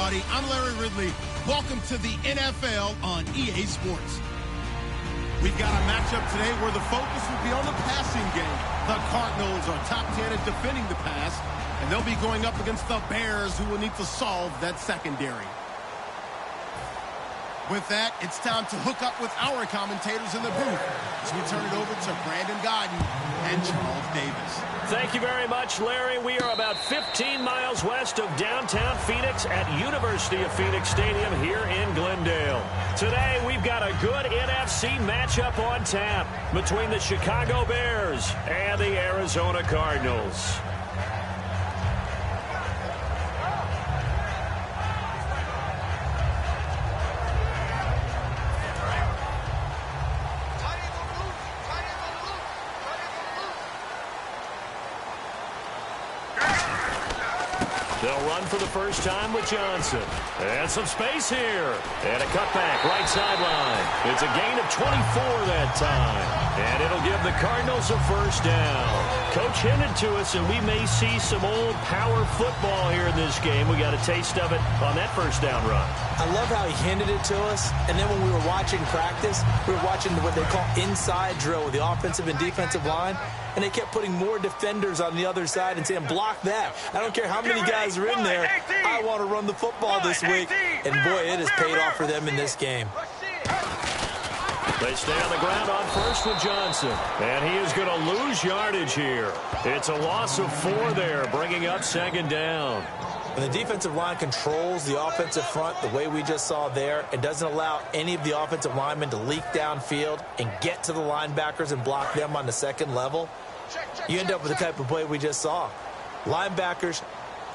everybody. I'm Larry Ridley. Welcome to the NFL on EA Sports. We've got a matchup today where the focus will be on the passing game. The Cardinals are top 10 at defending the pass, and they'll be going up against the Bears, who will need to solve that secondary. With that, it's time to hook up with our commentators in the booth as we turn it over to Brandon Gaudin and Charles Davis. Thank you very much, Larry. We are about 15 miles west of downtown Phoenix at University of Phoenix Stadium here in Glendale. Today, we've got a good NFC matchup on tap between the Chicago Bears and the Arizona Cardinals. They'll run for the first time with Johnson. And some space here. And a cutback right sideline. It's a gain of 24 that time. And it'll give the Cardinals a first down. Coach hinted to us, and we may see some old power football here in this game. We got a taste of it on that first down run. I love how he hinted it to us. And then when we were watching practice, we were watching what they call inside drill with the offensive and defensive line. And they kept putting more defenders on the other side and saying, block that. I don't care how many guys are in there. I want to run the football this week. And, boy, it has paid off for them in this game. They stay on the ground on first with Johnson. And he is going to lose yardage here. It's a loss of 4 there, bringing up second down. When the defensive line controls the offensive front the way we just saw there, it doesn't allow any of the offensive linemen to leak downfield and get to the linebackers and block them on the second level. You end up with the type of play we just saw. Linebackers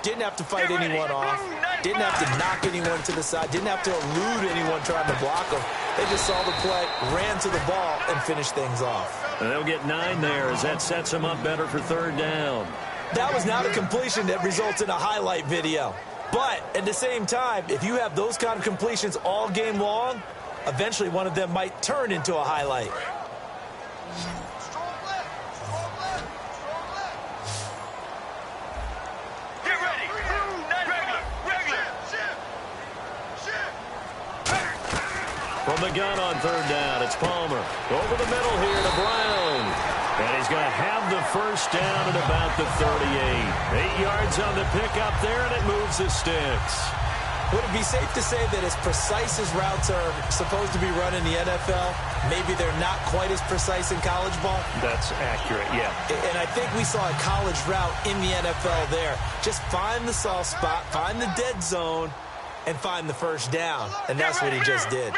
didn't have to fight anyone off, didn't have to knock anyone to the side, didn't have to elude anyone trying to block them. They just saw the play, ran to the ball, and finished things off. And they'll get 9 there as that sets them up better for third down. That was not a completion that results in a highlight video. But at the same time, if you have those kind of completions all game long, eventually one of them might turn into a highlight. Get ready. Regular. From the gun on third down, it's Palmer. Over the middle here to Brown. And he's going to have the first down at about the 38. 8 yards on the pickup there, and it moves the sticks. Would it be safe to say that as precise as routes are supposed to be run in the NFL, maybe they're not quite as precise in college ball? That's accurate, yeah. And I think we saw a college route in the NFL there. Just find the soft spot, find the dead zone, and find the first down. And that's what he just did.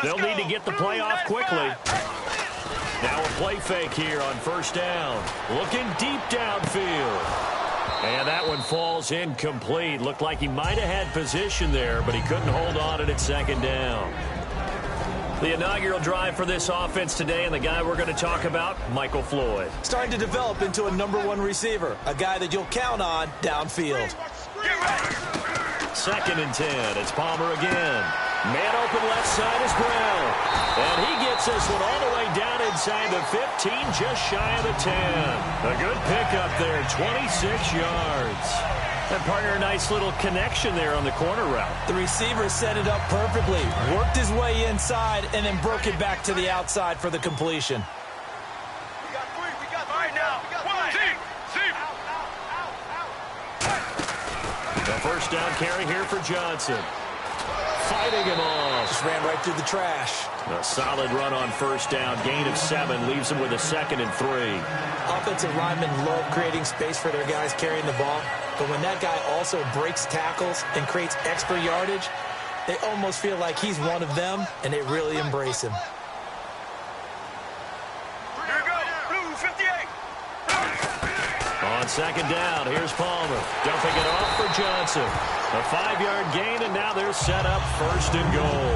They'll need to get the play off quickly. Now a play fake here on first down. Looking deep downfield. And that one falls incomplete. Looked like he might have had position there, but he couldn't hold on at second down. The inaugural drive for this offense today, and the guy we're going to talk about, Michael Floyd. Starting to develop into a #1 receiver, a guy that you'll count on downfield. Second and 10. It's Palmer again. Man open left side is Brown. And he gets this one all the way down inside the 15, just shy of the 10. A good pickup there, 26 yards. And partner, a nice little connection there on the corner route. The receiver set it up perfectly, worked his way inside, and then broke it back to the outside for the completion. We got 3 now. The first down carry here for Johnson. Fighting him off. Just ran right through the trash. A solid run on first down. Gain of 7 leaves him with a 2nd and 3. Offensive linemen love creating space for their guys carrying the ball. But when that guy also breaks tackles and creates extra yardage, they almost feel like he's one of them, and they really embrace him. Here we go. Blue 58. On second down, here's Palmer. Dumping it off for Johnson. A 5-yard gain, and now they're set up first and goal.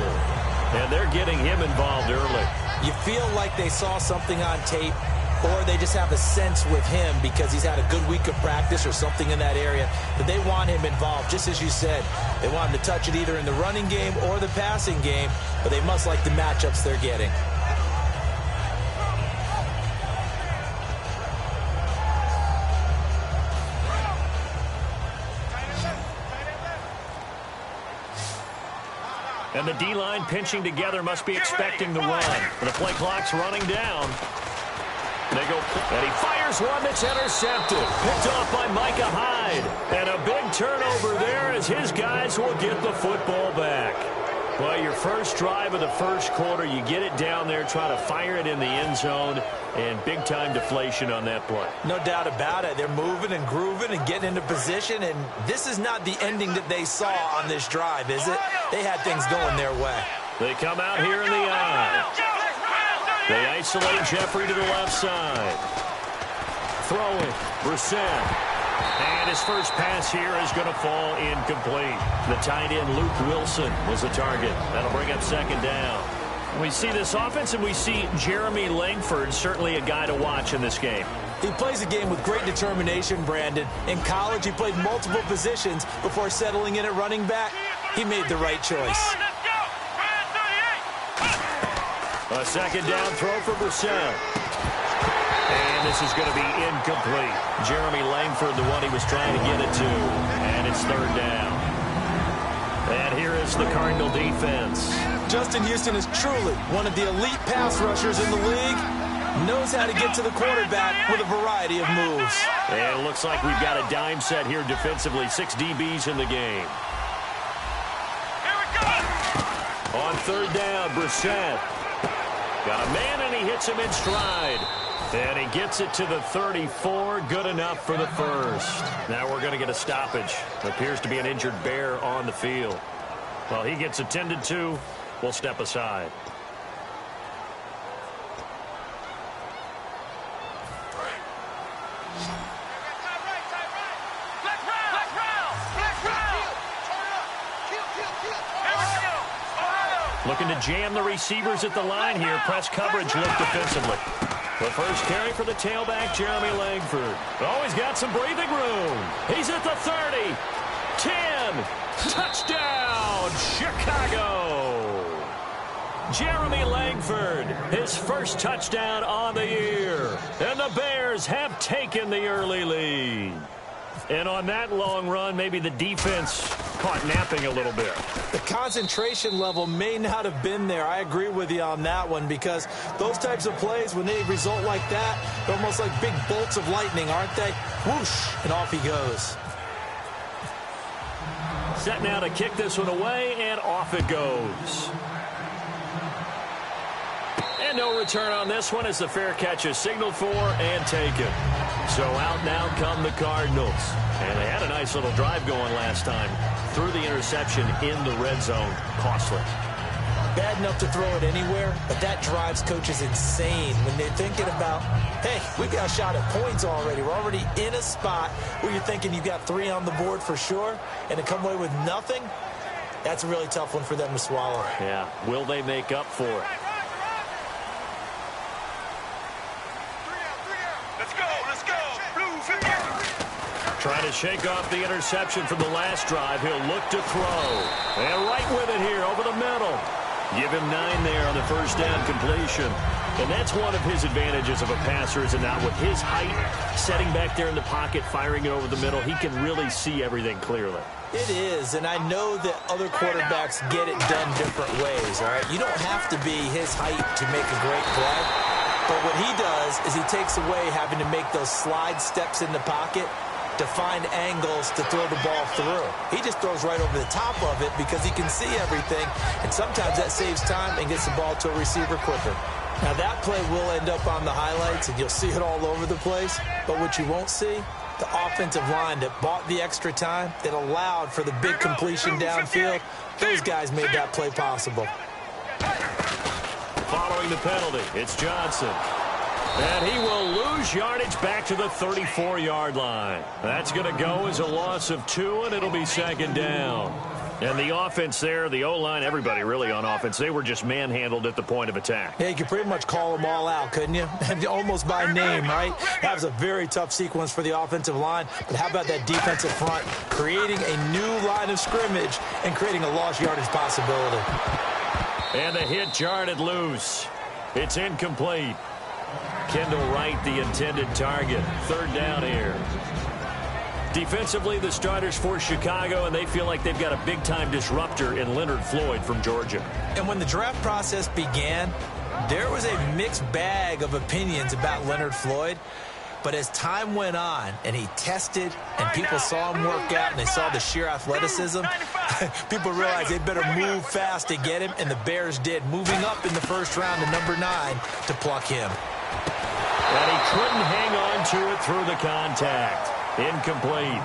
And they're getting him involved early. You feel like they saw something on tape, or they just have a sense with him because he's had a good week of practice or something in that area, that they want him involved, just as you said. They want him to touch it either in the running game or the passing game, but they must like the matchups they're getting. And the D-line pinching together must be expecting the run. The play clock's running down. They go, and he fires one that's intercepted. Picked off by Micah Hyde. And a big turnover there as his guys will get the football back. Well, your first drive of the first quarter, you get it down there, try to fire it in the end zone, and big-time deflation on that play. No doubt about it. They're moving and grooving and getting into position, and this is not the ending that they saw on this drive, is it? They had things going their way. They come out here in the eye. They isolate Jeffrey to the left side. Throwing, Brissett. And his first pass here is going to fall incomplete. The tight end, Luke Wilson, was the target. That'll bring up second down. We see this offense, and we see Jeremy Langford, certainly a guy to watch in this game. He plays a game with great determination, Brandon. In college, he played multiple positions before settling in at running back. He made the right choice. A second down throw for Brissett. And this is going to be incomplete. Jeremy Langford, the one he was trying to get it to. And it's third down. And here is the Cardinal defense. Justin Houston is truly one of the elite pass rushers in the league. Knows how to get to the quarterback with a variety of moves. And it looks like we've got a dime set here defensively. 6 DBs in the game. Here we go. On third down, Brissett. Got a man, and he hits him in stride. And he gets it to the 34. Good enough for the first. Now we're going to get a stoppage. Appears to be an injured Bear on the field. Well, he gets attended to. We'll step aside. Looking to jam the receivers at the line here. Press coverage look defensively. The first carry for the tailback, Jeremy Langford. Oh, he's got some breathing room. He's at the 30. 10. Touchdown, Chicago. Jeremy Langford, his first touchdown on the year. And the Bears have taken the early lead. And on that long run, maybe the defense caught napping a little bit. The concentration level may not have been there. I agree with you on that one, because those types of plays, when they result like that, they're almost like big bolts of lightning, aren't they? Whoosh, and off he goes. Set now to kick this one away, and off it goes. And no return on this one as the fair catch is signaled for and taken. So out now come the Cardinals. And they had a nice little drive going last time. Threw the interception in the red zone. Costly. Bad enough to throw it anywhere, but that drives coaches insane when they're thinking about, hey, we got a shot at points already. We're already in a spot where you're thinking you've got 3 on the board for sure, and to come away with nothing, that's a really tough one for them to swallow. Yeah. Will they make up for it? Let's go. Blue 50. Trying to shake off the interception from the last drive. He'll look to throw. And right with it here over the middle. Give him 9 there on the first down completion. And that's one of his advantages of a passer, is it not? With his height, setting back there in the pocket, firing it over the middle, he can really see everything clearly. It is, and I know that other quarterbacks get it done different ways, all right? You don't have to be his height to make a great play. But what he does is he takes away having to make those slide steps in the pocket to find angles to throw the ball through. He just throws right over the top of it because he can see everything, and sometimes that saves time and gets the ball to a receiver quicker. Now, that play will end up on the highlights, and you'll see it all over the place. But what you won't see, the offensive line that bought the extra time, that allowed for the big completion downfield, those guys made that play possible. Following the penalty, it's Johnson. And he will lose yardage back to the 34-yard line. That's going to go as a loss of 2, and it'll be second down. And the offense there, the O-line, everybody really on offense, they were just manhandled at the point of attack. Yeah, you could pretty much call them all out, couldn't you? Almost by name, right? That was a very tough sequence for the offensive line. But how about that defensive front creating a new line of scrimmage and creating a lost yardage possibility? And the hit jarred loose. It's incomplete. Kendall Wright, the intended target. Third down here. Defensively, the starters for Chicago, and they feel like they've got a big-time disruptor in Leonard Floyd from Georgia. And when the draft process began, there was a mixed bag of opinions about Leonard Floyd. But as time went on and he tested and people saw him work out and they saw the sheer athleticism, people realized they better move fast to get him, and the Bears did, moving up in the first round to number 9 to pluck him. And he couldn't hang on to it through the contact. Incomplete.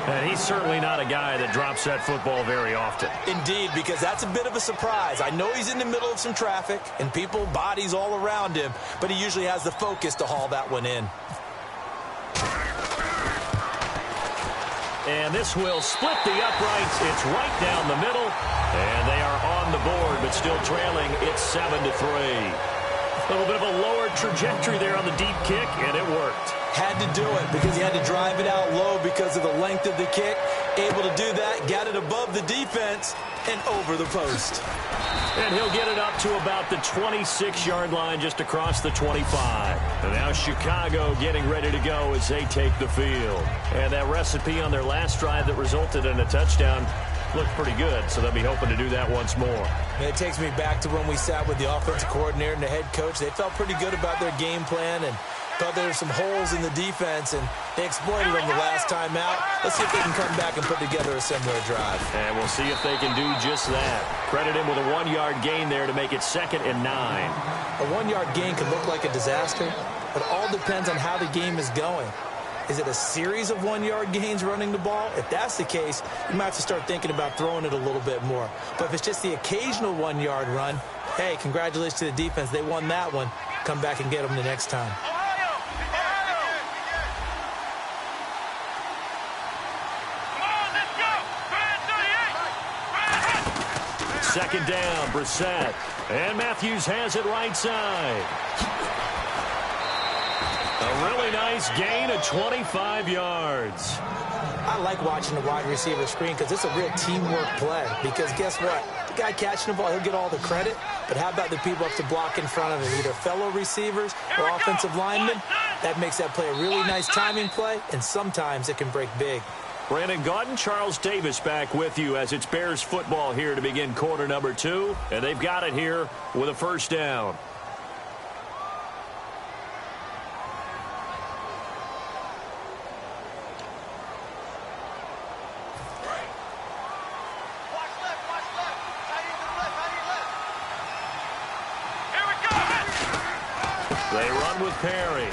And he's certainly not a guy that drops that football very often. Indeed, because that's a bit of a surprise. I know he's in the middle of some traffic and people, bodies all around him, but he usually has the focus to haul that one in. And this will split the uprights. It's right down the middle. And they are on the board, but still trailing. It's 7-3. A little bit of a lower trajectory there on the deep kick, and it worked. Had to do it because he had to drive it out low because of the length of the kick. Able to do that, got it above the defense and over the post. And he'll get it up to about the 26-yard line, just across the 25. And now Chicago getting ready to go as they take the field. And that recipe on their last drive that resulted in a touchdown looked pretty good, so they'll be hoping to do that once more. And it takes me back to when we sat with the offensive coordinator and the head coach. They felt pretty good about their game plan and thought there were some holes in the defense, and they exploited them the last time out. Let's see if they can come back and put together a similar drive. And we'll see if they can do just that. Credit him with a 1-yard gain there to make it 2nd and 9. A 1-yard gain can look like a disaster, but it all depends on how the game is going. Is it a series of 1-yard gains running the ball? If that's the case, you might have to start thinking about throwing it a little bit more. But if it's just the occasional 1-yard run, hey, congratulations to the defense. They won that one. Come back and get them the next time. Second down, Brissett. And Matthews has it right side. A really nice gain of 25 yards. I like watching the wide receiver screen because it's a real teamwork play. Because guess what? The guy catching the ball, he'll get all the credit. But how about the people up to block in front of him? Either fellow receivers or offensive linemen. That makes that play a really nice timing play, and sometimes it can break big. Brandon Gaudin, Charles Davis back with you as it's Bears football here to begin quarter number 2. And they've got it here with a first down. They run with Perry.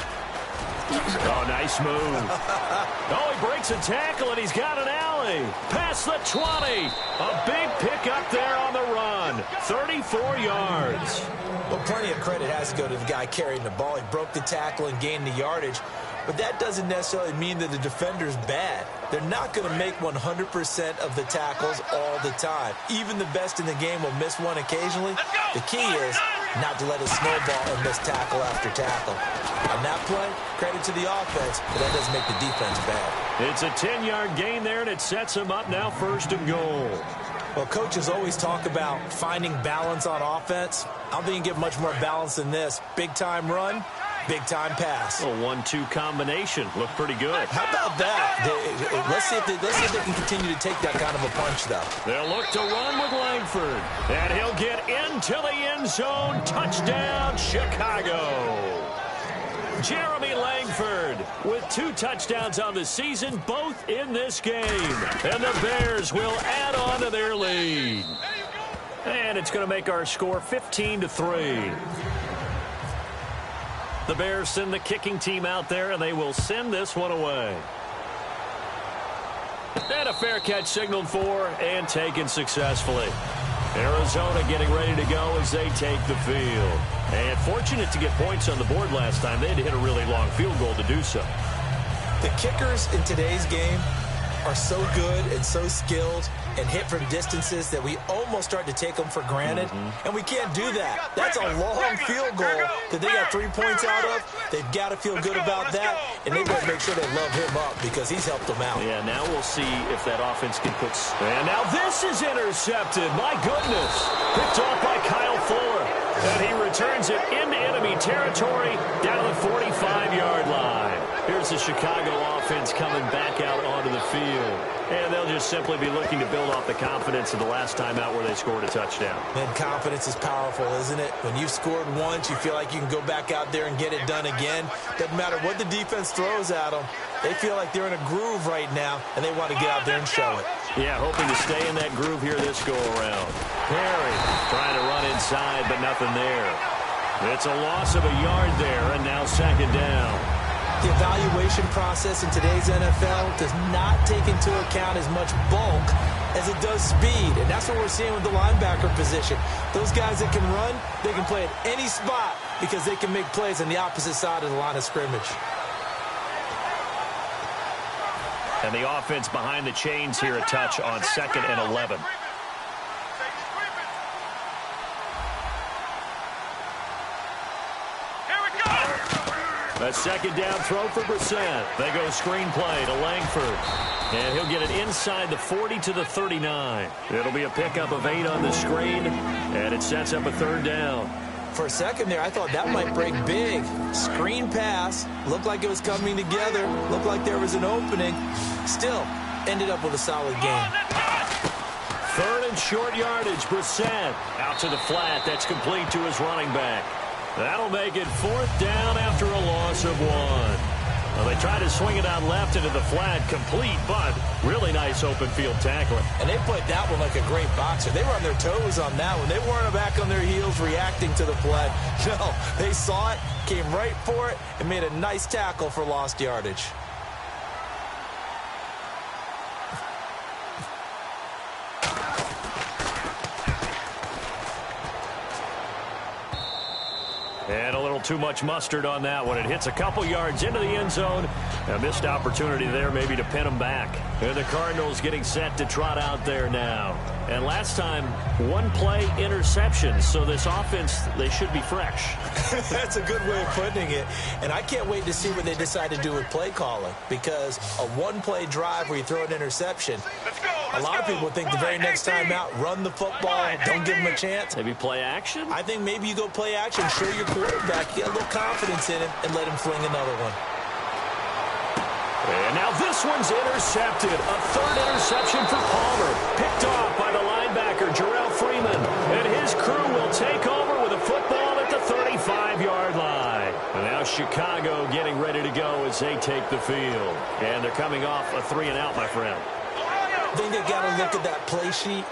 Oh, nice move. Oh, he breaks a tackle, and he's got an alley. Past the 20. A big pickup there on the run. 34 yards. Well, plenty of credit has to go to the guy carrying the ball. He broke the tackle and gained the yardage. But that doesn't necessarily mean that the defender's bad. They're not going to make 100% of the tackles all the time. Even the best in the game will miss one occasionally. The key is not to let it snowball and miss tackle after tackle. On that play, credit to the offense, but that doesn't make the defense bad. It's a 10-yard gain there, and it sets them up now 1st and goal. Well, coaches always talk about finding balance on offense. I don't think you can get much more balance than this. Big-time run, big-time pass. A 1-2 combination. Looked pretty good. How about that? Let's see if they can continue to take that kind of a punch, though. They'll look to run with Langford. And he'll get into the end zone. Touchdown, Chicago. Jeremy Langford with 2 touchdowns on the season, both in this game. And the Bears will add on to their lead. And it's going to make our score 15-3. The Bears send the kicking team out there, and they will send this one away. And a fair catch signaled for and taken successfully. Arizona getting ready to go as they take the field. And fortunate to get points on the board last time. They had to hit a really long field goal to do so. The kickers in today's game are so good and so skilled and hit from distances that we almost start to take them for granted. And we can't do that. That's a long field goal that they got 3 points out of. They've got to feel good about that, and they better make sure they love him up because he's helped them out. Yeah, now we'll see if that offense can put... And now this is intercepted. My goodness. Picked off by Kyle Fuller. And he returns it into enemy territory down to the 45-yard line. Here's the Chicago offense coming back out onto the field. And they'll just simply be looking to build off the confidence of the last time out where they scored a touchdown. Man, confidence is powerful, isn't it? When you've scored once, you feel like you can go back out there and get it done again. Doesn't matter what the defense throws at them. They feel like they're in a groove right now, and they want to get out there and show it. Yeah, hoping to stay in that groove here this go-around. Perry trying to run inside, but nothing there. It's a loss of a yard there, and now second down. The evaluation process in today's NFL does not take into account as much bulk as it does speed, and that's what we're seeing with the linebacker position. Those guys that can run, they can play at any spot because they can make plays on the opposite side of the line of scrimmage. And the offense behind the chains here a touch on 2nd and 11. A second down throw for Brissett. They go screen play to Langford. And he'll get it inside the 40 to the 39. It'll be a pickup of 8 on the screen, and it sets up a third down. For a second there, I thought that might break big. Screen pass. Looked like it was coming together. Looked like there was an opening. Still, ended up with a solid game. Third and short yardage. Brissett out to the flat. That's complete to his running back. That'll make it 4th down after a loss of 1. Well, they tried to swing it out left into the flat, complete, but really nice open field tackling. And they played that one like a great boxer. They were on their toes on that one. They weren't back on their heels reacting to the play. No, they saw it, came right for it, and made a nice tackle for lost yardage. And a little too much mustard on that one. It hits a couple yards into the end zone. A missed opportunity there maybe to pin them back. And the Cardinals getting set to trot out there now. And last time, 1 play interception. So this offense, they should be fresh. That's a good way of putting it. And I can't wait to see what they decide to do with play calling. Because a 1-play drive where you throw an interception, a lot of people think the very next time out, run the football, don't give them a chance. Maybe play action? I think maybe you go play action, show your quarterback, get a little confidence in him, and let him fling another one. And now this one's intercepted. A third interception for Palmer. Picked off by the linebacker, Jarrell Freeman. And his crew will take over with a football at the 35-yard line. And now Chicago getting ready to go as they take the field. And they're coming off a 3-and-out, my friend. I think they got to look at that play sheet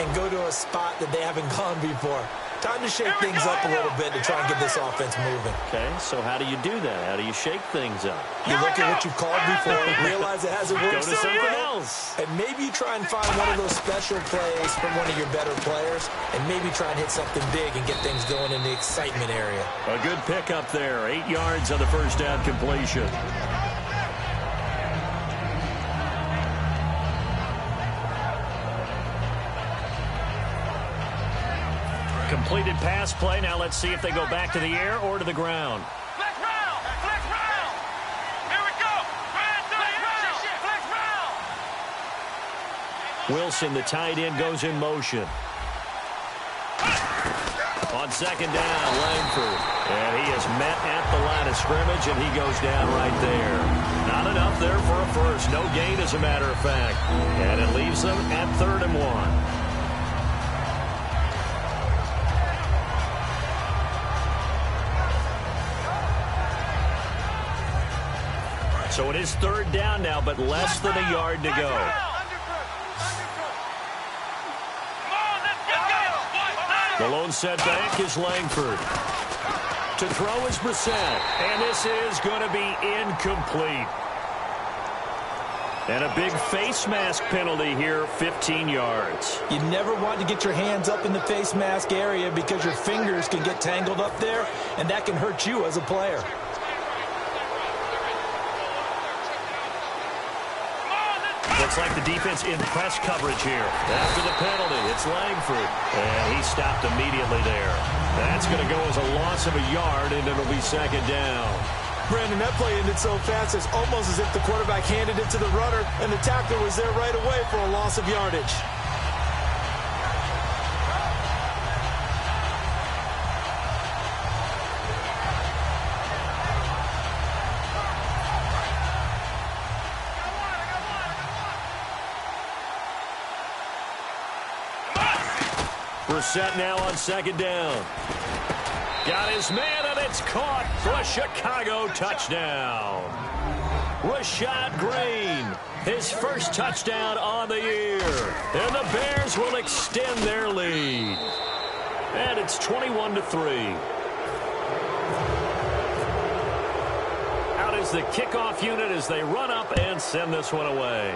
and go to a spot that they haven't gone before. Time to shake things up a little bit to try and get this offense moving. Okay, so how do you do that? How do you shake things up? You look at what you called before, realize it hasn't worked Go to something else. And maybe you try and find one of those special plays from one of your better players, and maybe try and hit something big and get things going in the excitement area. A good pickup there. 8 yards on the first down completion. Completed pass play. Now let's see if they go back to the air or to the ground. Flex round! Flex round! Here we go! Flex round! Wilson, the tight end, goes in motion. On second down, Langford. And he is met at the line of scrimmage, and he goes down right there. Not enough there for a first. No gain, as a matter of fact. And it leaves them at 3rd and 1. So it is 3rd down now, but less than a yard to go. The lone setback is Langford. To throw is Brissett. And this is going to be incomplete. And a big face mask penalty here, 15 yards. You never want to get your hands up in the face mask area because your fingers can get tangled up there, and that can hurt you as a player. Looks like the defense in press coverage here. After the penalty, it's Langford. And he stopped immediately there. That's going to go as a loss of a yard, and it'll be second down. Brandon, that play ended so fast, it's almost as if the quarterback handed it to the runner, and the tackler was there right away for a loss of yardage. We're set now on second down. Got his man, and it's caught for a Chicago touchdown. Rashad Greene, his first touchdown on the year. And the Bears will extend their lead. And it's 21-3. Out is the kickoff unit as they run up and send this one away.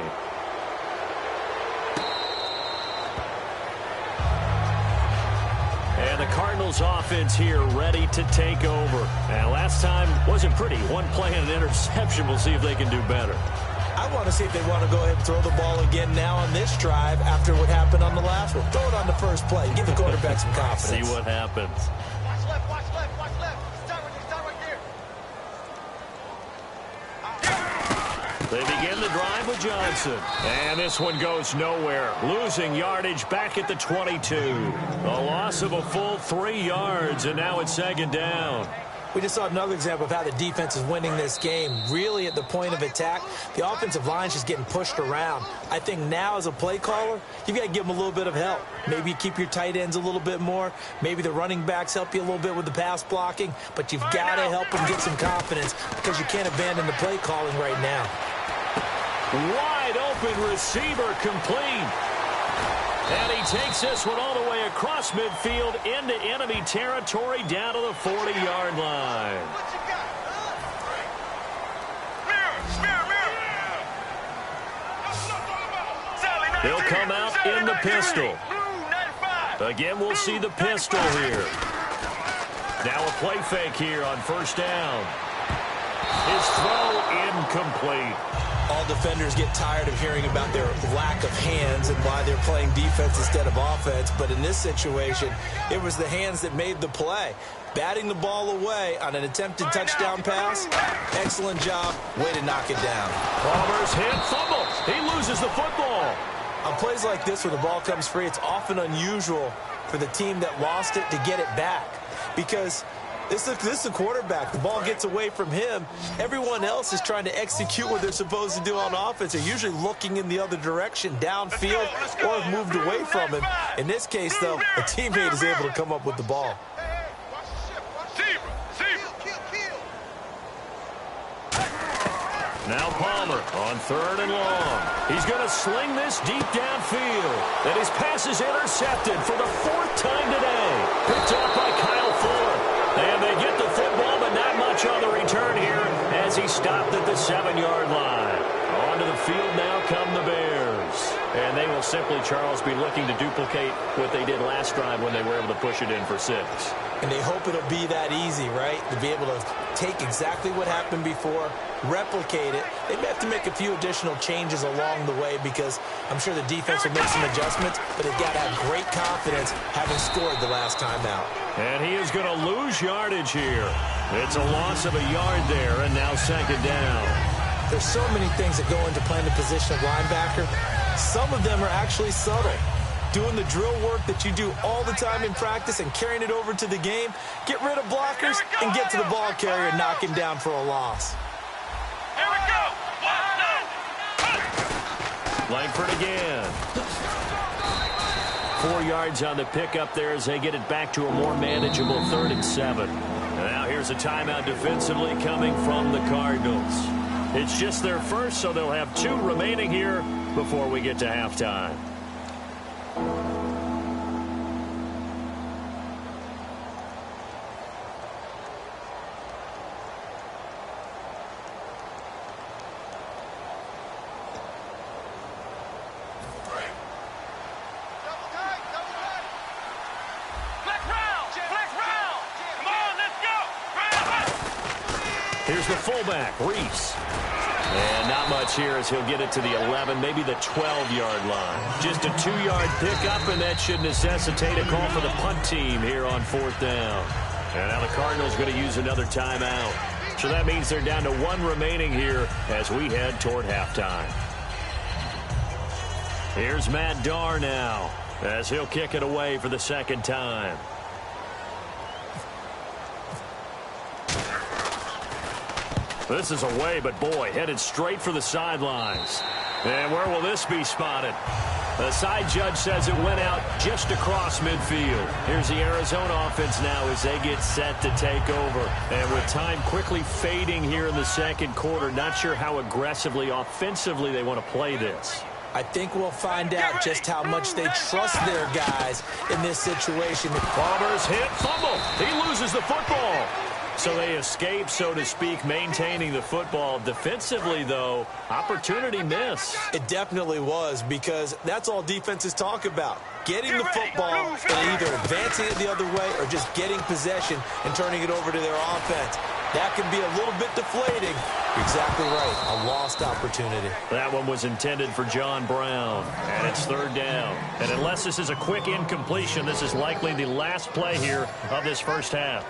And the Cardinals offense here ready to take over. And last time wasn't pretty. One play and an interception. We'll see if they can do better. I want to see if they want to go ahead and throw the ball again now on this drive after what happened on the last one. Throw it on the first play. Give the quarterback some confidence. See what happens. Watch left, watch left, watch left. Start right there. They begin the drive with Johnson. And this one goes nowhere. Losing yardage back at the 22. A loss of a full 3 yards, and now it's second down. We just saw another example of how the defense is winning this game. Really at the point of attack, the offensive line's just getting pushed around. I think now as a play caller, you've got to give them a little bit of help. Maybe you keep your tight ends a little bit more. Maybe the running backs help you a little bit with the pass blocking. But you've got to help them get some confidence because you can't abandon the play calling right now. Wide open receiver complete. And he takes this one all the way across midfield into enemy territory down to the 40-yard line. What you got? Mirror. He'll come out in the pistol. Again, we'll see the pistol here. Now a play fake here on first down. His throw incomplete. All defenders get tired of hearing about their lack of hands and why they're playing defense instead of offense. But in this situation, it was the hands that made the play. Batting the ball away on an attempted touchdown pass. Excellent job. Way to knock it down. Palmer's hit, fumble. He loses the football. On plays like this where the ball comes free, it's often unusual for the team that lost it to get it back. Because this is the quarterback. The ball gets away from him. Everyone else is trying to execute what they're supposed to do on offense. They're usually looking in the other direction, downfield, or have moved away from him. In this case, though, a teammate is able to come up with the ball. Now Palmer on third and long. He's going to sling this deep downfield. And his pass is intercepted for the 4th time today. Picked up by Kyle Fuller. And they get the football, but not much on the return here as he stopped at the 7-yard line. Onto the field now come the Bears. And they will simply, Charles, be looking to duplicate what they did last drive when they were able to push it in for 6. And they hope it'll be that easy, right? To be able to take exactly what happened before, replicate it. They may have to make a few additional changes along the way because I'm sure the defense will make some adjustments, but they've got to have great confidence having scored the last time out. And he is going to lose yardage here. It's a loss of a yard there, and now second down. There's so many things that go into playing the position of linebacker. Some of them are actually subtle. Doing the drill work that you do all the time in practice and carrying it over to the game. Get rid of blockers and get to the ball carrier and knock him down for a loss. Here we go. Langford again. 4 yards on the pickup there as they get it back to a more manageable 3rd and 7. Now here's a timeout defensively coming from the Cardinals. It's just their first, so they'll have 2 remaining here before we get to halftime. Here's the fullback, Reese. And not much here as he'll get it to the 11, maybe the 12-yard line. Just a 2-yard pickup, and that should necessitate a call for the punt team here on 4th down. And now the Cardinals going to use another timeout. So that means they're down to 1 remaining here as we head toward halftime. Here's Matt Darr now as he'll kick it away for the 2nd time. This is away, but boy, headed straight for the sidelines. And where will this be spotted? The side judge says it went out just across midfield. Here's the Arizona offense now as they get set to take over. And with time quickly fading here in the second quarter, not sure how aggressively, offensively they want to play this. I think we'll find out just how much they trust their guys in this situation. Palmer's hit, fumble. He loses the football. So they escape, so to speak, maintaining the football. Defensively, though, opportunity miss. It definitely was, because that's all defenses talk about. Getting the football and either advancing it the other way or just getting possession and turning it over to their offense. That can be a little bit deflating. Exactly right. A lost opportunity. That one was intended for John Brown, and it's third down. And unless this is a quick incompletion, this is likely the last play here of this first half.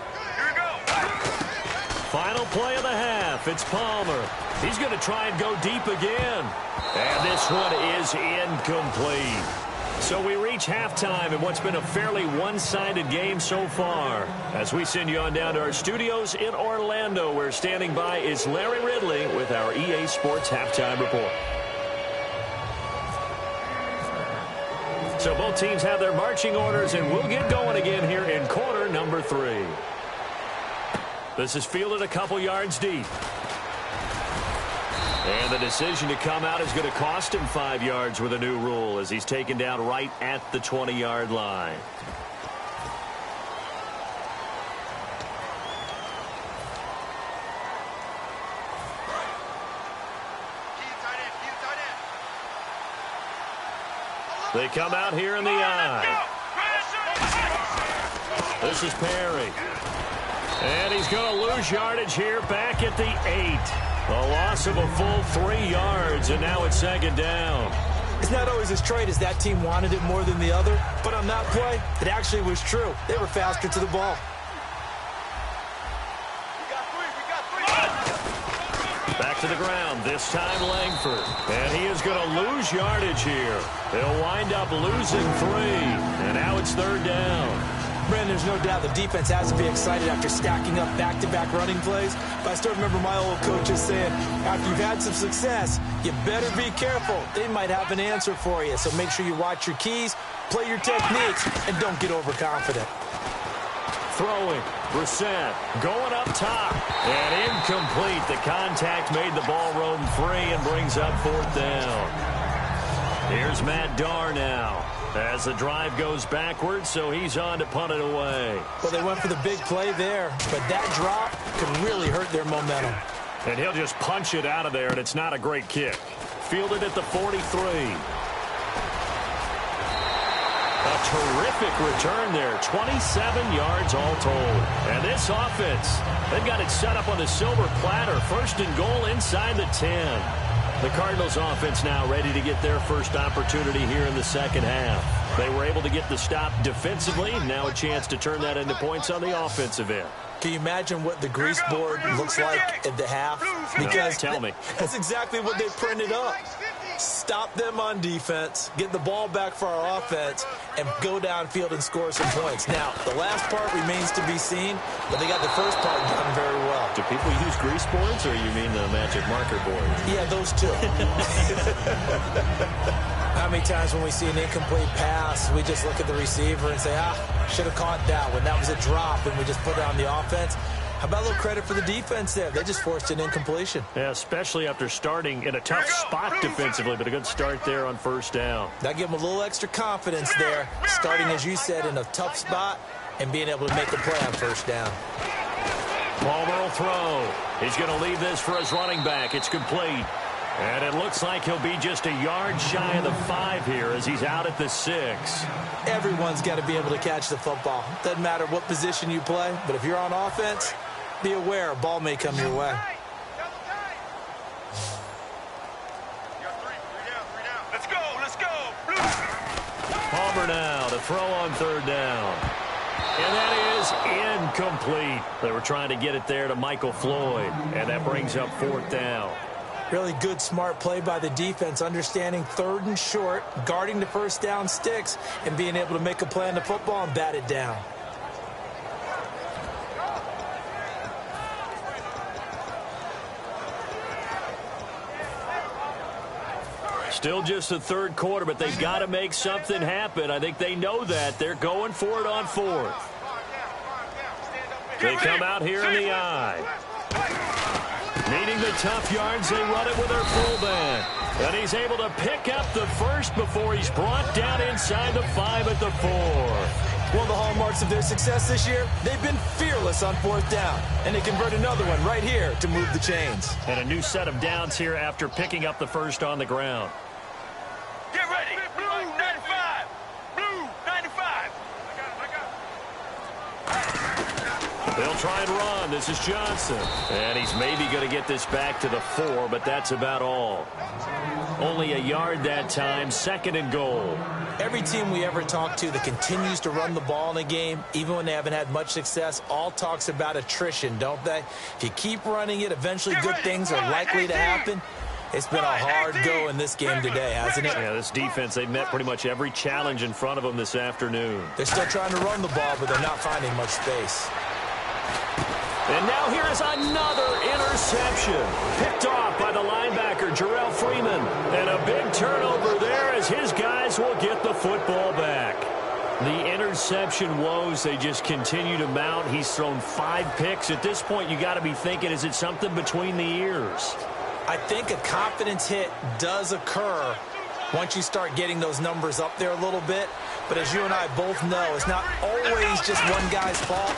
Final play of the half. It's Palmer. He's going to try and go deep again. And this one is incomplete. So we reach halftime in what's been a fairly one-sided game so far. As we send you on down to our studios in Orlando, where standing by is Larry Ridley with our EA Sports Halftime Report. So both teams have their marching orders, and we'll get going again here in quarter number 3. This is fielded a couple yards deep. And the decision to come out is going to cost him 5 yards with a new rule as he's taken down right at the 20-yard line. They come out here in the eye. This is Perry. And he's going to lose yardage here back at the 8. A loss of a full 3 yards, and now it's second down. It's not always as straight as that team wanted it more than the other, but on that play, it actually was true. They were faster to the ball. Back to the ground, this time Langford. And he is going to lose yardage here. They'll wind up losing 3, and now it's third down. Brandon, there's no doubt the defense has to be excited after stacking up back-to-back running plays. But I still remember my old coaches saying, after you've had some success, you better be careful. They might have an answer for you. So make sure you watch your keys, play your techniques, and don't get overconfident. Throwing, Brissett going up top, and incomplete. The contact made the ball roam free and brings up fourth down. Here's Matt Darr now. As the drive goes backwards, so he's on to punt it away. Well, they went for the big play there, but that drop could really hurt their momentum. And he'll just punch it out of there, and it's not a great kick. Fielded at the 43. A terrific return there, 27 yards all told. And this offense, they've got it set up on the silver platter, first and goal inside the 10. The Cardinals offense now ready to get their first opportunity here in the second half. They were able to get the stop defensively. Now a chance to turn that into points on the offensive end. Can you imagine what the grease board looks like at the half? Because tell me. That's exactly what they printed up. Stop them on defense, get the ball back for our offense, and go downfield and score some points. Now, the last part remains to be seen, but they got the first part done very well. Do people use grease boards, or you mean the magic marker board? Yeah, those two. How many times when we see an incomplete pass, we just look at the receiver and say, should have caught that one. That was a drop, and we just put it on the offense. How about a little credit for the defense there? They just forced an incompletion. Yeah, especially after starting in a tough spot defensively, but a good start there on first down. That gave them a little extra confidence there, starting, as you said, in a tough spot and being able to make a play on first down. Palmer will throw. He's going to leave this for his running back. It's complete. And it looks like he'll be just a yard shy of the 5 here as he's out at the 6. Everyone's got to be able to catch the football. Doesn't matter what position you play, but if you're on offense, be aware a ball may come your way. Let's go. Palmer now to throw on third down. And that is incomplete. They were trying to get it there to Michael Floyd, and that brings up fourth down. Really good, smart play by the defense, understanding third and short, guarding the first down sticks, and being able to make a play on the football and bat it down. Still just the third quarter, but they've got to make something happen. I think they know that. They're going for it on fourth. They come out here in the eye. Needing the tough yards, they run it with their fullback. And he's able to pick up the first before he's brought down inside the 5 at the 4. One of the hallmarks of their success this year, they've been fearless on fourth down. And they convert another one right here to move the chains. And a new set of downs here after picking up the first on the ground. Get ready. Blue 95. Blue 95. They'll try and run. This is Johnson. And he's maybe going to get this back to the 4, but that's about all. Only a yard that time, 2nd and goal. Every team we ever talk to that continues to run the ball in a game, even when they haven't had much success, all talks about attrition, don't they? If you keep running it, eventually good things are likely to happen. It's been a hard go in this game today, hasn't it? Yeah, this defense, they've met pretty much every challenge in front of them this afternoon. They're still trying to run the ball, but they're not finding much space. And now here is another interception. Picked off by the linebacker, Jarrell Freeman. And a big turnover there as his guys will get the football back. The interception woes, they just continue to mount. He's thrown 5 picks. At this point, you got to be thinking, is it something between the ears? I think a confidence hit does occur once you start getting those numbers up there a little bit. But as you and I both know, it's not always just one guy's fault.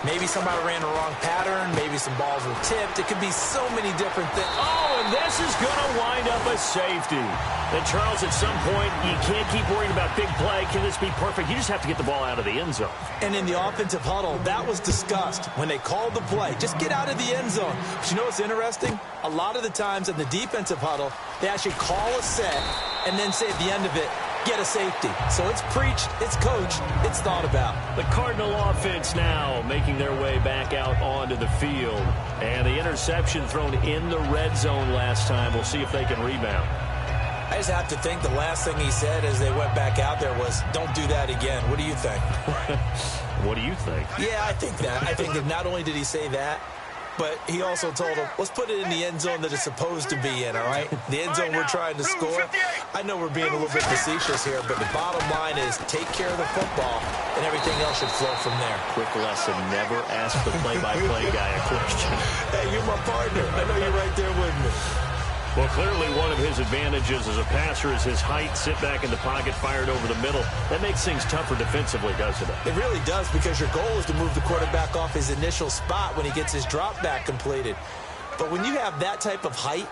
Maybe somebody ran the wrong pattern. Maybe some balls were tipped. It could be so many different things. Oh, and this is going to wind up a safety. And, Charles, at some point, you can't keep worrying about big play. Can this be perfect? You just have to get the ball out of the end zone. And in the offensive huddle, that was discussed when they called the play. Just get out of the end zone. But you know what's interesting? A lot of the times in the defensive huddle, they actually call a set and then say at the end of it, get a safety. So it's preached, it's coached, it's thought about. The Cardinal offense now making their way back out onto the field. And the interception thrown in the red zone last time. We'll see if they can rebound. I just have to think the last thing he said as they went back out there was, don't do that again. What do you think? What do you think? Yeah, I think that. I think that not only did he say that, but he also told him, let's put it in the end zone that it's supposed to be in, all right? The end zone we're trying to score. I know we're being a little bit facetious here, but the bottom line is take care of the football, and everything else should flow from there. Quick lesson, never ask the play-by-play guy a question. Hey, you're my partner. I know you're right there with me. Well, clearly one of his advantages as a passer is his height. Sit back in the pocket, fired over the middle. That makes things tougher defensively, doesn't it? It really does, because your goal is to move the quarterback off his initial spot when he gets his drop back completed. But when you have that type of height,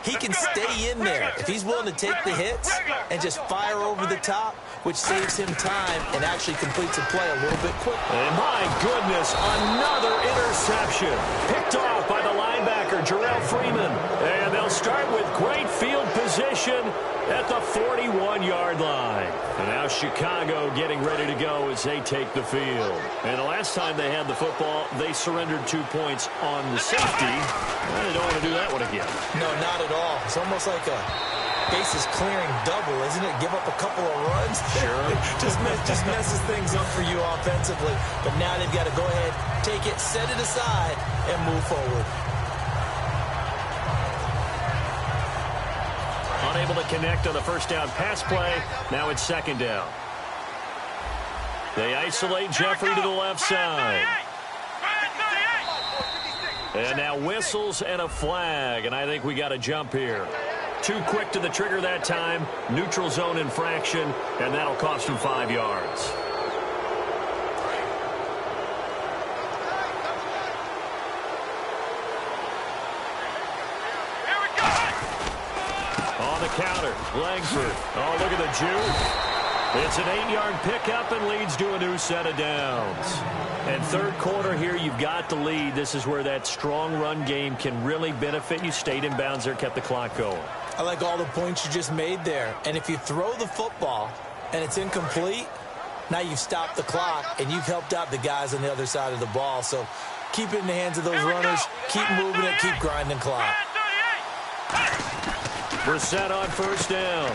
he can stay in there if he's willing to take the hits and just fire over the top, which saves him time and actually completes a play a little bit quicker. And my goodness, another interception. Picked off by the linebacker, Jarrell Freeman. And they'll start with great field position at the 41-yard line. And now Chicago getting ready to go as they take the field. And the last time they had the football, they surrendered 2 points on the safety. They don't want to do that one again. No, not at all. It's almost like a bases clearing double, isn't it? Give up a couple of runs. Sure. just messes things up for you offensively. But now they've got to go ahead, take it, set it aside, and move forward. Unable to connect on the first down pass play. Now it's 2nd down. They isolate Jeffrey to the left side. And now whistles and a flag. And I think we got a jump here. Too quick to the trigger that time. Neutral zone infraction. And that'll cost him 5 yards. On the counter, Langford. Oh, look at the juke. It's an 8-yard pickup and leads to a new set of downs. And third quarter here, you've got the lead. This is where that strong run game can really benefit you. Stayed in bounds there, kept the clock going. I like all the points you just made there. And if you throw the football and it's incomplete, now you've stopped the clock and you've helped out the guys on the other side of the ball. So keep it in the hands of those runners. Keep moving it. Keep grinding clock. Brissett on first down.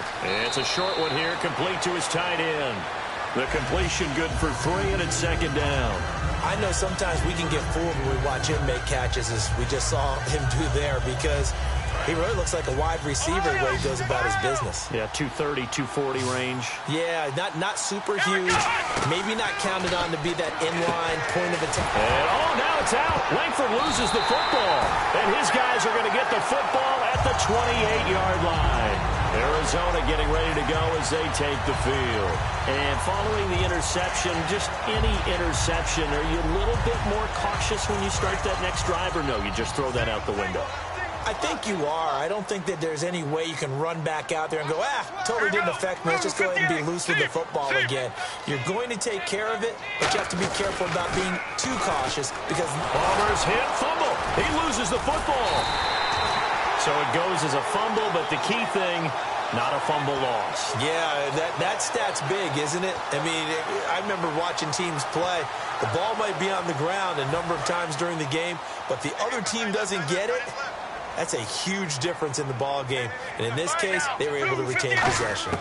It's a short one here, complete to his tight end. The completion good for 3, and it's 2nd down. I know sometimes we can get fooled when we watch him make catches, as we just saw him do there, because He really looks like a wide receiver the way he goes about his business. Yeah, 230, 240 range. Yeah, not super huge. Maybe not counted on to be that inline point of attack. And, now it's out. Langford loses the football. And his guys are going to get the football at the 28-yard line. Arizona getting ready to go as they take the field. And following the interception, just any interception, are you a little bit more cautious when you start that next drive, or no, you just throw that out the window? I think you are. I don't think that there's any way you can run back out there and go, totally didn't affect me. Let's just go ahead and be loose with the football again. You're going to take care of it, but you have to be careful about being too cautious because Palmer's hit, fumble. He loses the football. So it goes as a fumble, but the key thing, not a fumble loss. Yeah, that stat's big, isn't it? I mean, I remember watching teams play. The ball might be on the ground a number of times during the game, but the other team doesn't get it. That's a huge difference in the ball game. And in this case, they were able to retain possession.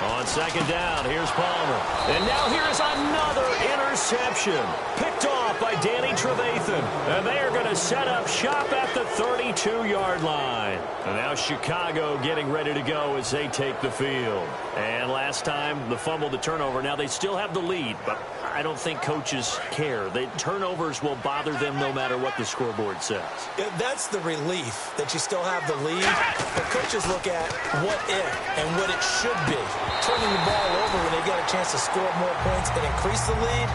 On second down, here's Palmer. And now here's another interception. Picked off by Danny Trevathan. And they are going to set up shop at the 32-yard line. And now Chicago getting ready to go as they take the field. And last time, the fumble, the turnover. Now they still have the lead, but I don't think coaches care. The turnovers will bother them no matter what the scoreboard says. Yeah, that's the relief that you still have the lead. But coaches look at what if and what it should be. Turning the ball over when they get a chance to score more points and increase the lead,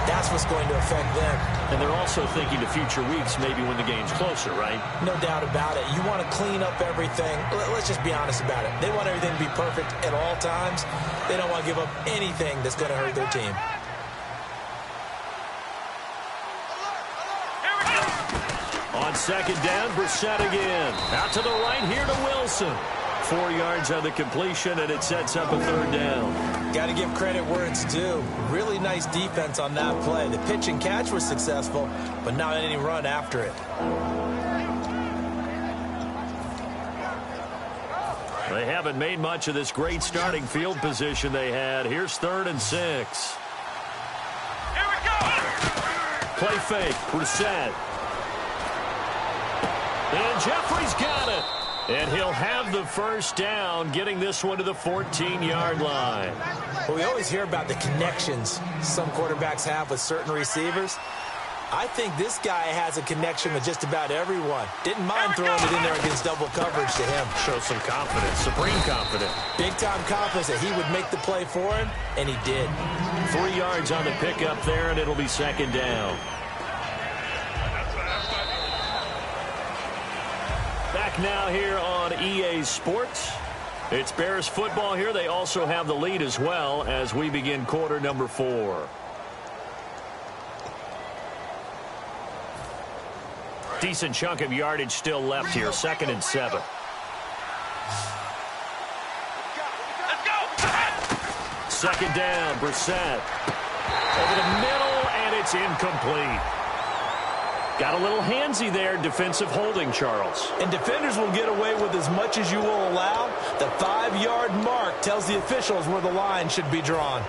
that's what's going to affect them. And they're also thinking to future weeks, maybe when the game's closer, right? No doubt about it. You want to clean up everything. Let's just be honest about it. They want everything to be perfect at all times. They don't want to give up anything that's going to hurt their team. On second down, Brissett again. Out to the right here to Wilson. 4 yards on the completion, and it sets up a third down. Got to give credit where it's due. Really nice defense on that play. The pitch and catch was successful, but not any run after it. They haven't made much of this great starting field position they had. Here's 3rd and 6. Here we go. Play fake, Brissett. And Jeffrey's got it. And he'll have the first down, getting this one to the 14-yard line. Well, we always hear about the connections some quarterbacks have with certain receivers. I think this guy has a connection with just about everyone. Didn't mind throwing it in there against double coverage to him. Shows some confidence, supreme confidence. Big-time confidence that he would make the play for him, and he did. 3 yards on the pickup there, and it'll be second down. Back now here on EA Sports. It's Bears football here. They also have the lead as well as we begin quarter number 4. Decent chunk of yardage still left here. 2nd and 7. Let's go. Second down, Brissett. Over the middle, and it's incomplete. Got a little handsy there, defensive holding, Charles. And defenders will get away with as much as you will allow. The 5-yard mark tells the officials where the line should be drawn.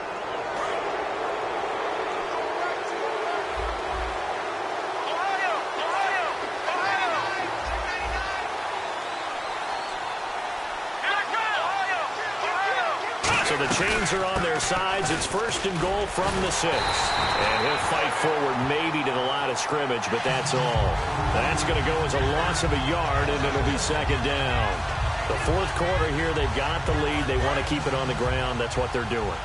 So the chains are on their sides. It's 1st and goal from the 6. And he'll fight forward maybe to the line of scrimmage, but that's all. That's going to go as a loss of a yard, and it'll be second down. The 4th quarter here, they've got the lead. They want to keep it on the ground. That's what they're doing.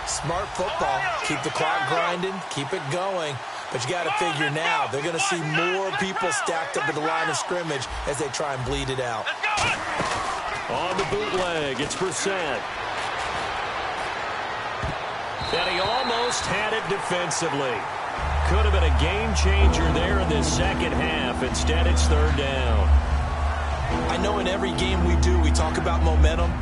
Smart football. Keep the clock grinding. Keep it going. But you got to figure now, they're going to see more people stacked up at the line of scrimmage as they try and bleed it out. On the bootleg, it's Brissett. And he almost had it defensively. Could have been a game changer there in this second half. Instead, it's 3rd down. I know in every game we do, we talk about momentum.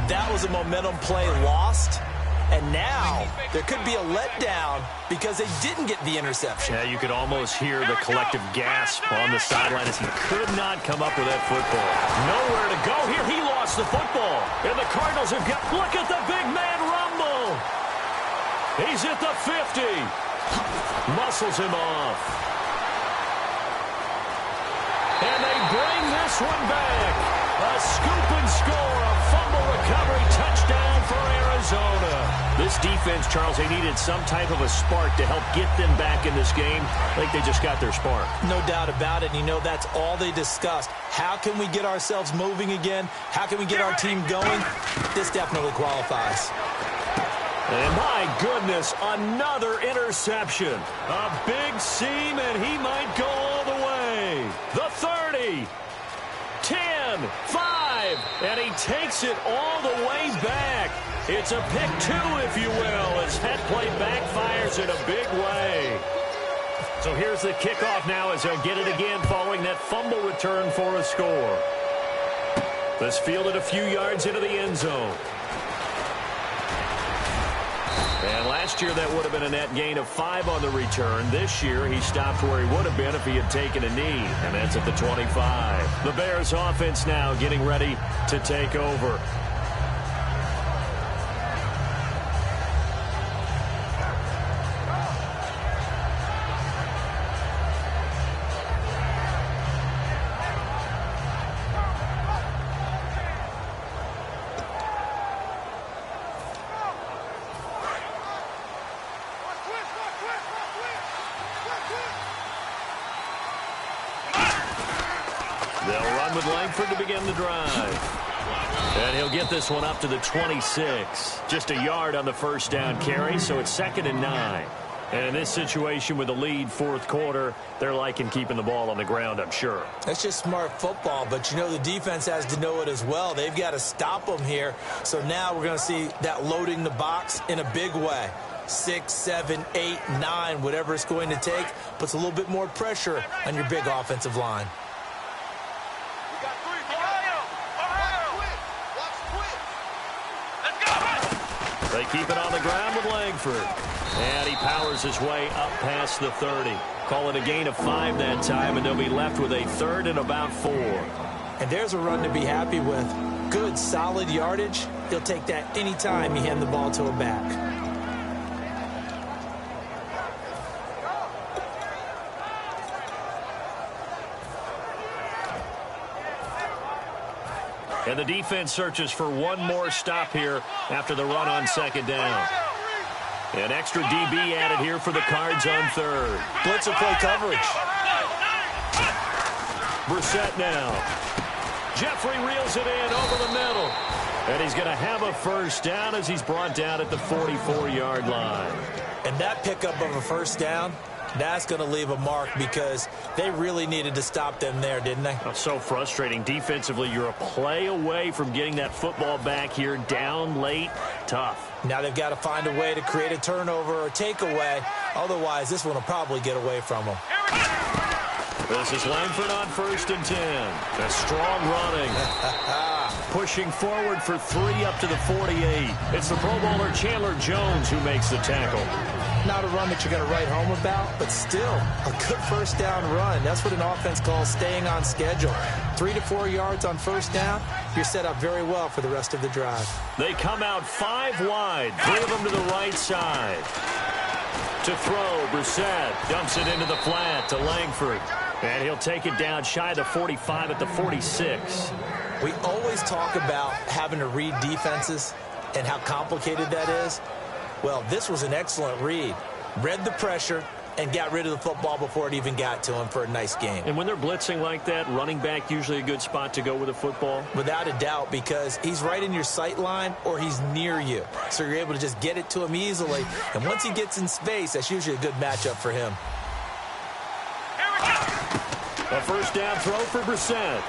That was a momentum play lost. And now there could be a letdown because they didn't get the interception. Yeah, you could almost hear the collective gasp on the sideline as he could not come up with that football. Nowhere to go here. He lost the football. And the Cardinals have got, look at the big man rumble. He's at the 50. Muscles him off. And they bring this one back. A scoop and score, a fumble recovery, touchdown for Arizona. This defense, Charles, they needed some type of a spark to help get them back in this game. I think they just got their spark. No doubt about it. You know, that's all they discussed. How can we get ourselves moving again? How can we get our team going? This definitely qualifies. And my goodness, another interception. A big seam, and he might go all the way. The 30. 10, 5, and he takes it all the way back. It's a pick two, if you will, as that play backfires in a big way. So here's the kickoff now as they'll get it again following that fumble return for a score. This fielded a few yards into the end zone. And last year that would have been a net gain of 5 on the return. This year he stopped where he would have been if he had taken a knee, and that's at the 25. The Bears offense now getting ready to take over. They'll run with Langford to begin the drive. And he'll get this one up to the 26. Just a yard on the first down carry, so it's 2nd and 9. And in this situation with the lead fourth quarter, they're liking keeping the ball on the ground, I'm sure. That's just smart football, but you know the defense has to know it as well. They've got to stop them here. So now we're going to see that loading the box in a big way. 6, 7, 8, 9, whatever it's going to take, puts a little bit more pressure on your big offensive line. They keep it on the ground with Langford. And he powers his way up past the 30. Call it a gain of 5 that time, and they'll be left with a 3rd and about 4. And there's a run to be happy with. Good, solid yardage. He'll take that anytime you hand the ball to a back. And the defense searches for one more stop here after the run on 2nd down. An extra DB added here for the Cards on 3rd. Blitzer play coverage. Brissett now. Jeffrey reels it in over the middle. And he's going to have a first down as he's brought down at the 44-yard line. And that pickup of a first down, that's going to leave a mark because they really needed to stop them there, didn't they? Oh, so frustrating. Defensively, you're a play away from getting that football back here down late. Tough. Now they've got to find a way to create a turnover or takeaway. Otherwise, this one will probably get away from them. This is Langford on 1st and 10. A strong running. Pushing forward for 3 up to the 48. It's the Pro Bowler Chandler Jones who makes the tackle. Not a run that you're going to write home about, but still a good first down run. That's what an offense calls staying on schedule. 3 to 4 yards on first down, you're set up very well for the rest of the drive. They come out 5 wide, 3 of them to the right side. To throw, Brissett dumps it into the flat to Langford. And he'll take it down shy of the 45 at the 46. We always talk about having to read defenses and how complicated that is. Well, this was an excellent read. Read the pressure and got rid of the football before it even got to him for a nice game. And when they're blitzing like that, running back usually a good spot to go with a football? Without a doubt, because he's right in your sight line or he's near you. So you're able to just get it to him easily. And once he gets in space, that's usually a good matchup for him. A first down throw for Brissett.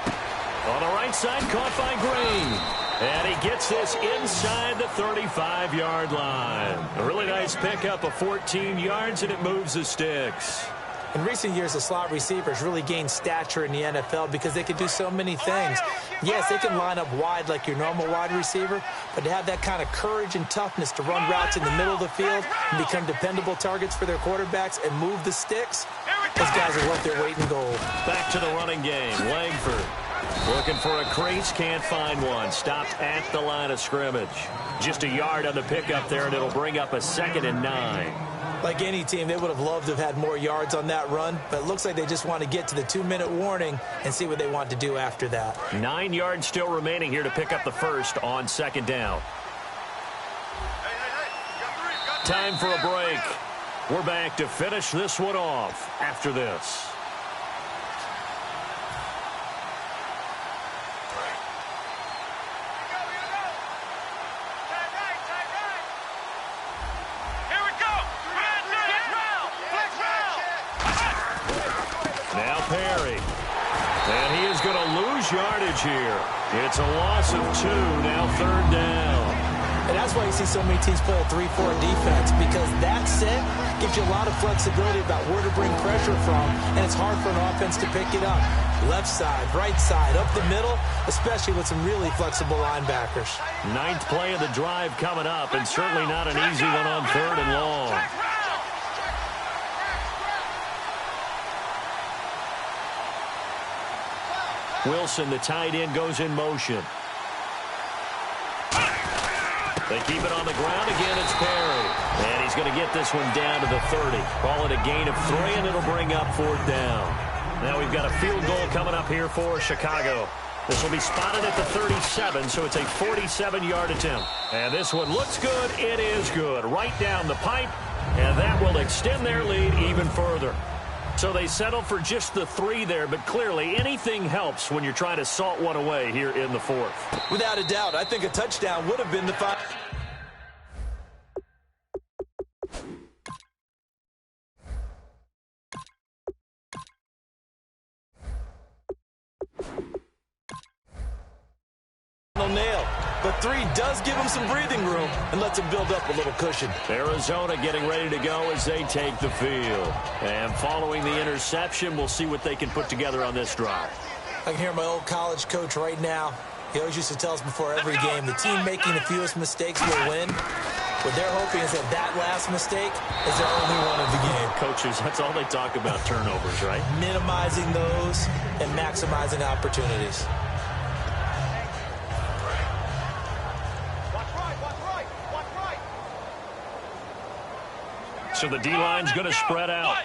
On the right side, caught by Green. And he gets this inside the 35-yard line. A really nice pickup of 14 yards, and it moves the sticks. In recent years, the slot receivers really gained stature in the NFL because they can do so many things. Yes, they can line up wide like your normal wide receiver, but to have that kind of courage and toughness to run routes in the middle of the field and become dependable targets for their quarterbacks and move the sticks, those guys are worth their weight in gold. Back to the running game. Langford looking for a crease, can't find one. Stopped at the line of scrimmage. Just a yard on the pickup there, and it'll bring up a 2nd and 9. Like any team, they would have loved to have had more yards on that run, but it looks like they just want to get to the 2-minute warning and see what they want to do after that. 9 yards still remaining here to pick up the first on second down. Time for a break. We're back to finish this one off after this. Yardage here. It's a loss of 2, now third down. And that's why you see so many teams play a 3-4 defense, because that set gives you a lot of flexibility about where to bring pressure from, and it's hard for an offense to pick it up. Left side, right side, up the middle, especially with some really flexible linebackers. 9th play of the drive coming up, and certainly not an easy one on 3rd and long. Wilson, the tight end, goes in motion. They keep it on the ground again. It's Perry. And he's going to get this one down to the 30. Call it a gain of 3, and it'll bring up 4th down. Now we've got a field goal coming up here for Chicago. This will be spotted at the 37, so it's a 47-yard attempt. And this one looks good. It is good. Right down the pipe, and that will extend their lead even further. So they settle for just the 3 there, but clearly anything helps when you're trying to salt one away here in the 4th. Without a doubt, I think a touchdown would have been the final. Nail. But 3 does give them some breathing room and lets them build up a little cushion. Arizona getting ready to go as they take the field. And following the interception, we'll see what they can put together on this drive. I can hear my old college coach right now. He always used to tell us before every game, the team making the fewest mistakes will win. What they're hoping is that that last mistake is their only one of the game. Coaches, that's all they talk about, turnovers, right? Minimizing those and maximizing opportunities. So the D-line's going to spread out.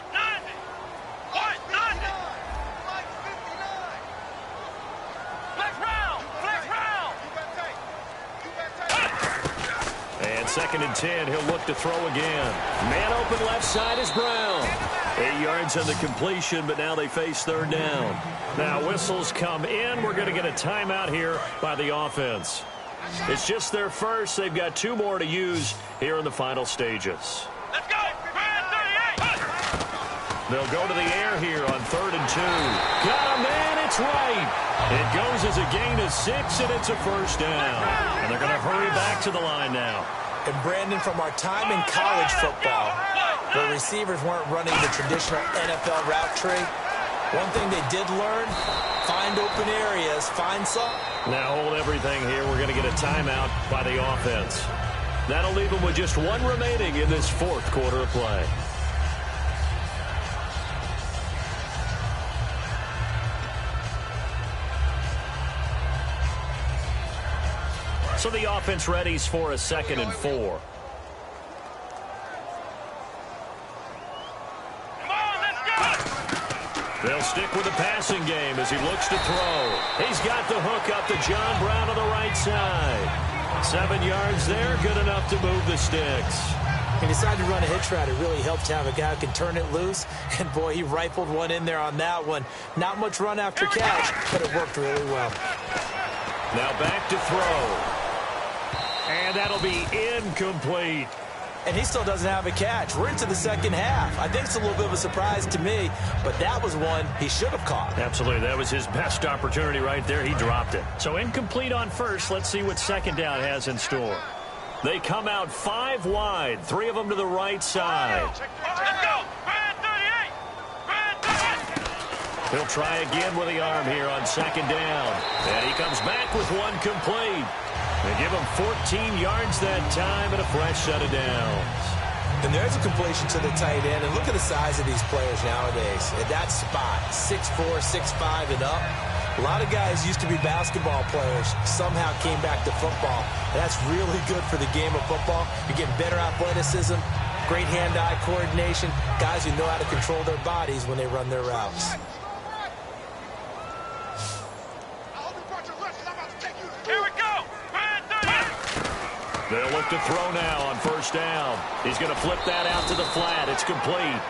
And 2nd and 10, he'll look to throw again. Man open left side is Brown. 8 yards on the completion, but now they face 3rd down. Now whistles come in. We're going to get a timeout here by the offense. It's just their first. They've got 2 more to use here in the final stages. Let's go! They'll go to the air here on 3rd and 2. Got a man, it's right. It goes as a gain of 6, and it's a first down. And they're going to hurry back to the line now. And Brandon, from our time in college football, where receivers weren't running the traditional NFL route tree, one thing they did learn, find open areas, find some. Now hold everything here. We're going to get a timeout by the offense. That'll leave them with just 1 remaining in this 4th quarter of play. So the offense readies for a 2nd and 4. They'll stick with the passing game as he looks to throw. He's got the hook up to John Brown on the right side. 7 yards there, good enough to move the sticks. He decided to run a hitch route. It really helped to have a guy who can turn it loose. And, boy, he rifled one in there on that one. Not much run after catch, but it worked really well. Now back to throw. And that'll be incomplete. And he still doesn't have a catch. We're into the 2nd half. I think it's a little bit of a surprise to me, but that was one he should have caught. Absolutely. That was his best opportunity right there. He dropped it. So incomplete on first. Let's see what 2nd down has in store. They come out 5 wide, 3 of them to the right side. Let's go! Brand 38! Brand 38! He'll try again with the arm here on 2nd down. And he comes back with one complete. They give him 14 yards that time and a fresh set of downs. And there's a completion to the tight end. And look at the size of these players nowadays. At that spot, 6'4", 6'5", and up. A lot of guys used to be basketball players, somehow came back to football. And that's really good for the game of football. You're getting better athleticism, Great hand-eye coordination. Guys who know how to control their bodies when they run their routes. Here we go. They'll look to throw now on first down. He's going to flip that out to the flat. It's complete.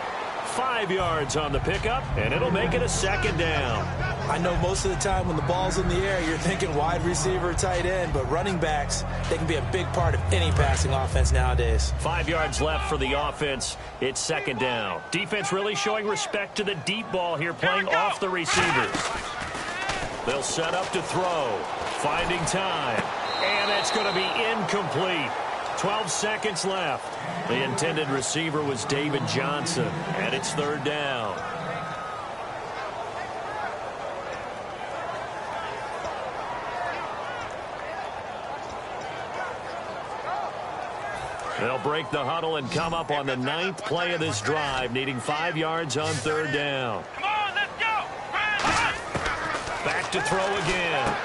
5 yards on the pickup, and it'll make it a second down. I know most of the time when the ball's in the air, you're thinking wide receiver, tight end, but running backs, they can be a big part of any passing offense nowadays. 5 yards left for the offense. It's second down. Defense really showing respect to the deep ball here, playing off the receivers. They'll set up to throw. Finding time. And it's going to be incomplete. 12 seconds left. The intended receiver was David Johnson, and it's third down. They'll break the huddle and come up on the 9th play of this drive, needing 5 yards on third down. Come on, let's go. Back to throw again.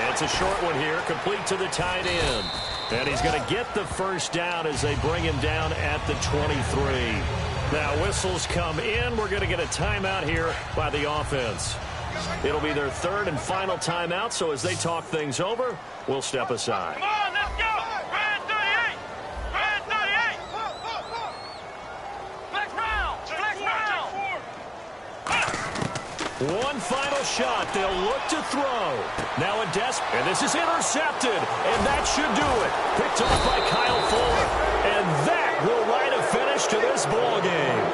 It's a short one here, complete to the tight end. And he's going to get the first down as they bring him down at the 23. Now whistles come in. We're going to get a timeout here by the offense. It'll be their third and final timeout, so as they talk things over, we'll step aside. Come on, let's go. Red 38. Red 38. Flex round. Flex round. One final shot. They'll look to throw. Now a and this is intercepted, and that should do it. Picked off by Kyle Fuller, and that will write a finish to this ball game.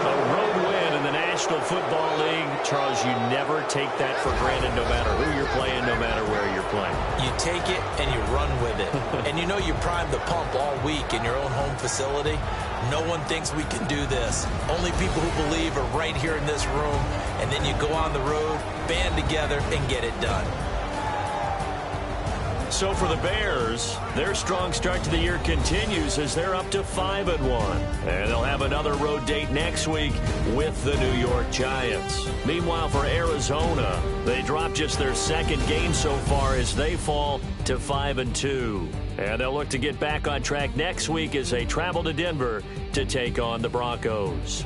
A road win in the National Football League. Charles, you never take that for granted no matter who you're playing, no matter where you're playing. You take it and you run with it. And you know you primed the pump all week in your own home facility. No one thinks we can do this. Only people who believe are right here in this room. And then you go on the road, band together, and get it done. So for the Bears, their strong start to the year continues as they're up to 5-1. And they'll have another road date next week with the New York Giants. Meanwhile, for Arizona, they dropped just their second game so far as they fall to 5-2. And they'll look to get back on track next week as they travel to Denver to take on the Broncos.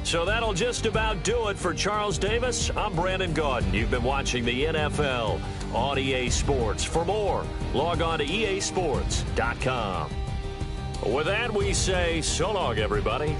So that'll just about do it for Charles Davis. I'm Brandon Gaudin. You've been watching the NFL on EA Sports. For more, log on to easports.com. With that, we say so long, everybody.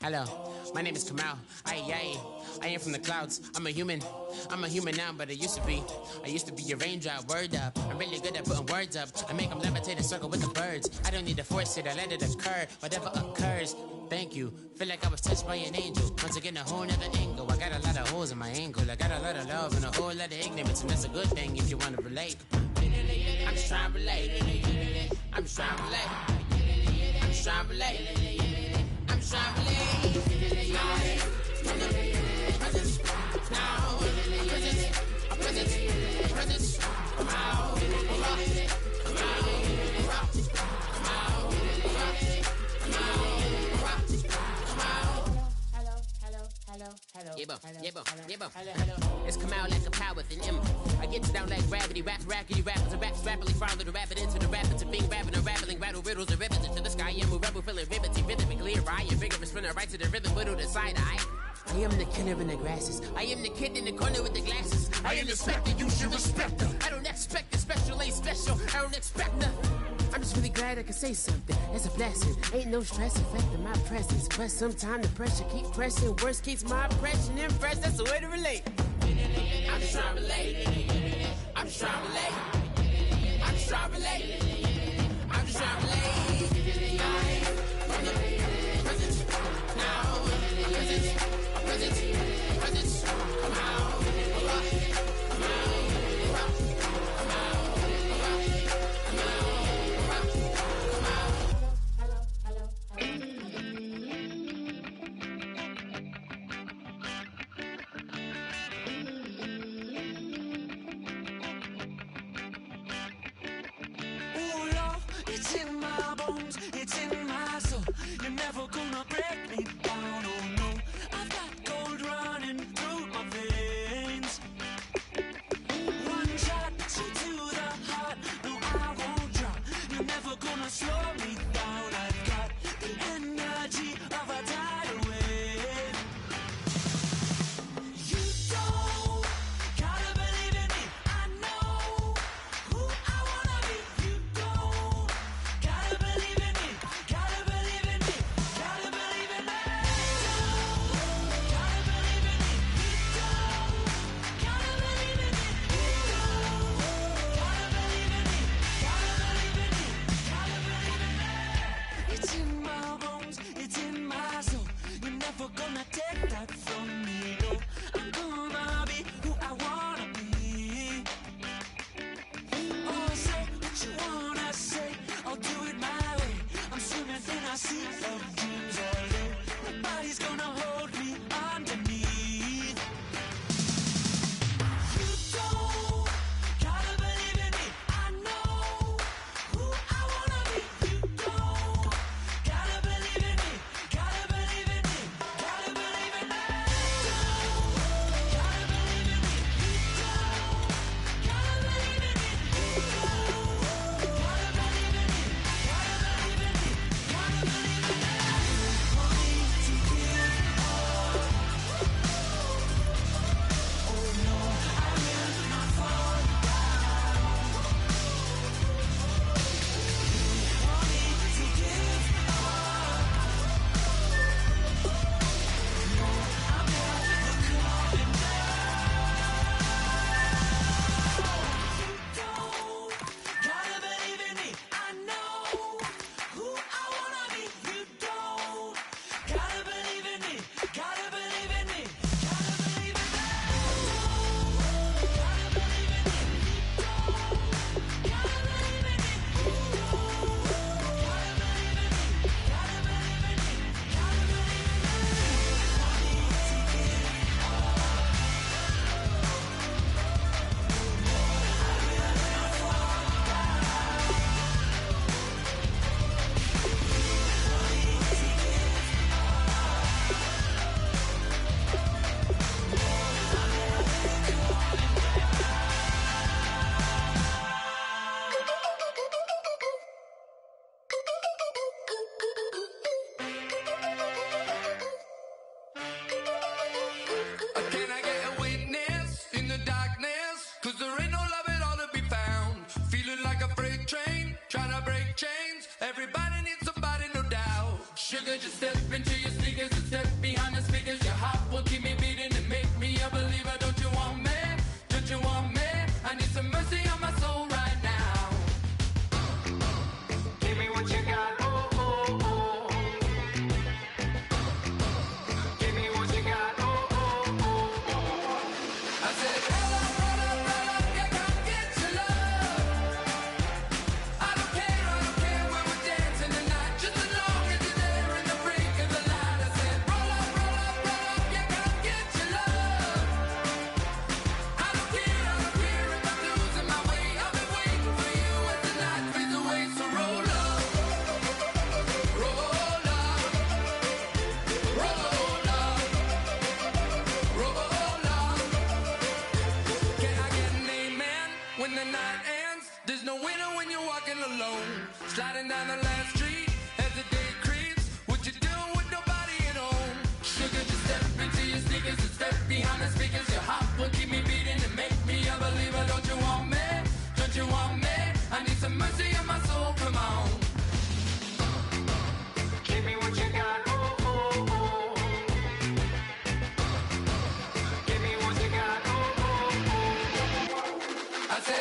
Hello, my name is Kamal. I am from the clouds. I'm a human now, but I used to be your raindrop. Word up, I'm really good at putting words up. I make them levitate and circle with the birds. I don't need to force it, I let it occur. Whatever occurs, thank you. Feel like I was touched by an angel. Once again, a whole nother angle. I got a lot of holes in my ankle. I got a lot of love and a whole lot of ignorance, and that's a good thing if you want to relate. I'm just trying to relate. I'm just trying to relate. I'm just trying to relate. I'm just trying to relate. It's come out like a power with an M. I get you down like gravity, rackety rappers and raps rapidly follow the rapid into the rapids of being rapping and rattling, rattle riddles and rivets into the sky. I'm a rebel, feeling riveting, rhythmically clear. I am vigorous, spinner right to the rhythm, whittle the side eye. I am the killer in the grasses. I am the kid in the corner with the glasses. I am the specter, you should respect her. I don't expect the special, ain't special. I don't expect nothing. I'm just really glad I can say something. It's a blessing. Ain't no stress affecting my presence. But sometimes the pressure keep pressing. Worst keeps my impression impressed. That's the way to relate. I'm just trying to relate. I'm just trying to relate. I'm just trying to relate. I'm just trying to relate. From the present now, present, present, present. Come out, come out, come out, come out, come Ooh, love, it's in my bones, it's in my soul. You're never gonna break me down, oh no. I've got gold running through my veins. One shot, straight to the heart. No, I won't drop. You're never gonna slow me down. I've got the energy of a tidal wave. You don't gotta believe in me. I know who I wanna be. You don't gotta believe in me. Gotta believe in me. Gotta believe in me. Gotta believe in me. You don't gotta believe in me. You don't gotta believe in me. Gotta believe in me. Gotta believe in me. It's in my bones. It's in my soul. You're never gonna take that from me. No, I'm gonna be who I wanna be. Oh, say what you wanna say. I'll do it my way. I'm swimming in a sea of dreams all day. Nobody's gonna hold me underneath. You don't gotta believe in me. I know who I wanna be. You don't gotta believe in me. Gotta believe in me. Gotta believe in me. Gotta believe in me. You don't gotta believe in me. You don't gotta believe in me. Gotta believe in me. Gotta believe in me. Money to give up. Oh no, I will not fall down. Money to give up. No, I'm never coming down. You don't gotta believe in me. I know who I wanna be. You don't gotta believe in me. Gotta believe in me. Gotta believe in me. Gotta believe in me. You don't gotta believe in me. You don't gotta believe in me. Gotta believe in me. Gotta believe in me. Money to give up. Can I get a witness in the darkness? 'Cause there ain't no love at all to be found. Feeling like a freight train, trying to break chains. Everybody needs somebody, no doubt. Sugar, just step into your sneakers and step behind the speakers. Your heart will keep me beating and make me a believer. Don't you want me? Don't you want me? I need some mercy on my soul right now. Give me what you got, oh, oh, oh. Give me what you got, oh, oh, oh, oh. I said, roll up, yeah, come get your love. I don't care when we're dancing tonight. Just as long as you're there in the brink of the light. I said, roll up, yeah, come get your love. I don't care if I'm losing my way. I'll be waiting for you as the night fades away. So roll up, roll up, roll up, roll up. Can I get an amen when the night ends? There's no winner when you're walking alone. Sliding down the last street as the day creeps. What you doing with nobody at home? Sugar, just step into your sneakers and step behind the speakers. Your heart will keep me beating and make me a believer. Don't you want me? Don't you want me? I need some mercy on my soul. Come on. Give me what you got. Oh, oh, oh. Give me what you got. Oh, oh, oh. I said,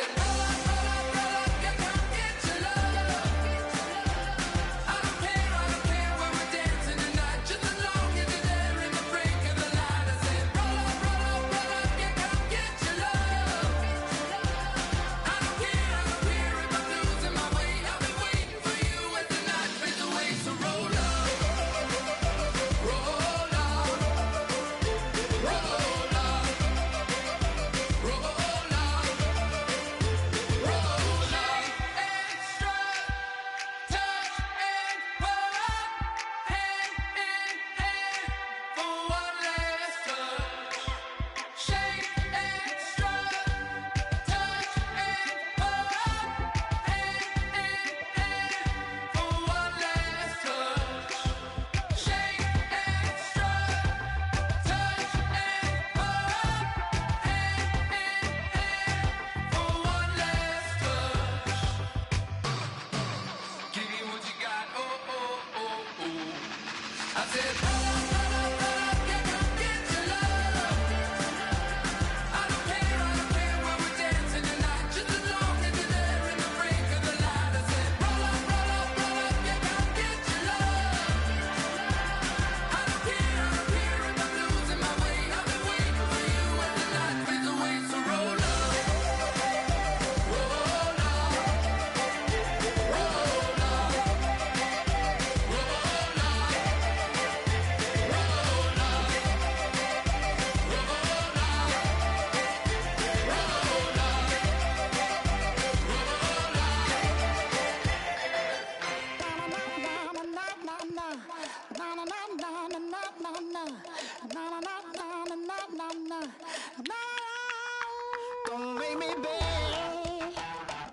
Don't make me beg,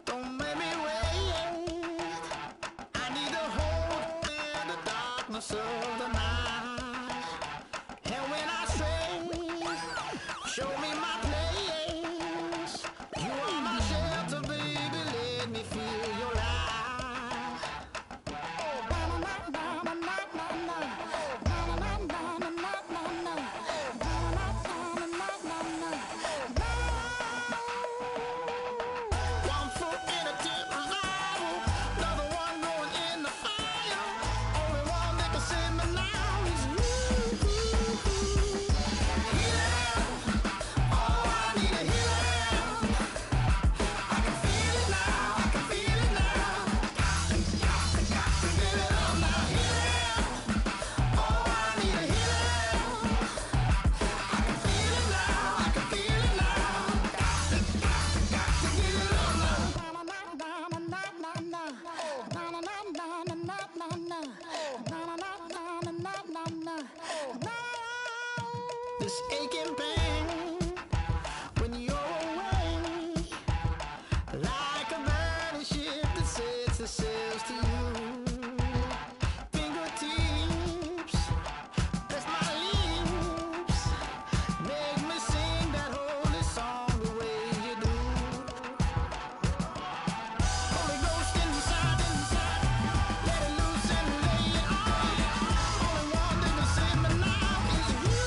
don't make me wait. I need to hold in the darkness of the night. And when I stray, show me my place. You are my shelter, baby, let me feel your light. One foot in a deep revival, another one going in the fire. Only one that can save me now is you. Healing, oh, I need a healing. I can feel it now, I can feel it now. Got to get it up now. Healing, oh, I need a healing. I can feel it now, I can feel it now. Got to get it up now. This aching pain when you're away, like a burning ship that sets the sails to you. Fingertips, press my lips, make me sing that holy song the way you do. Holy Ghost inside, let it loose and lay it on. Only one that can save me now is you.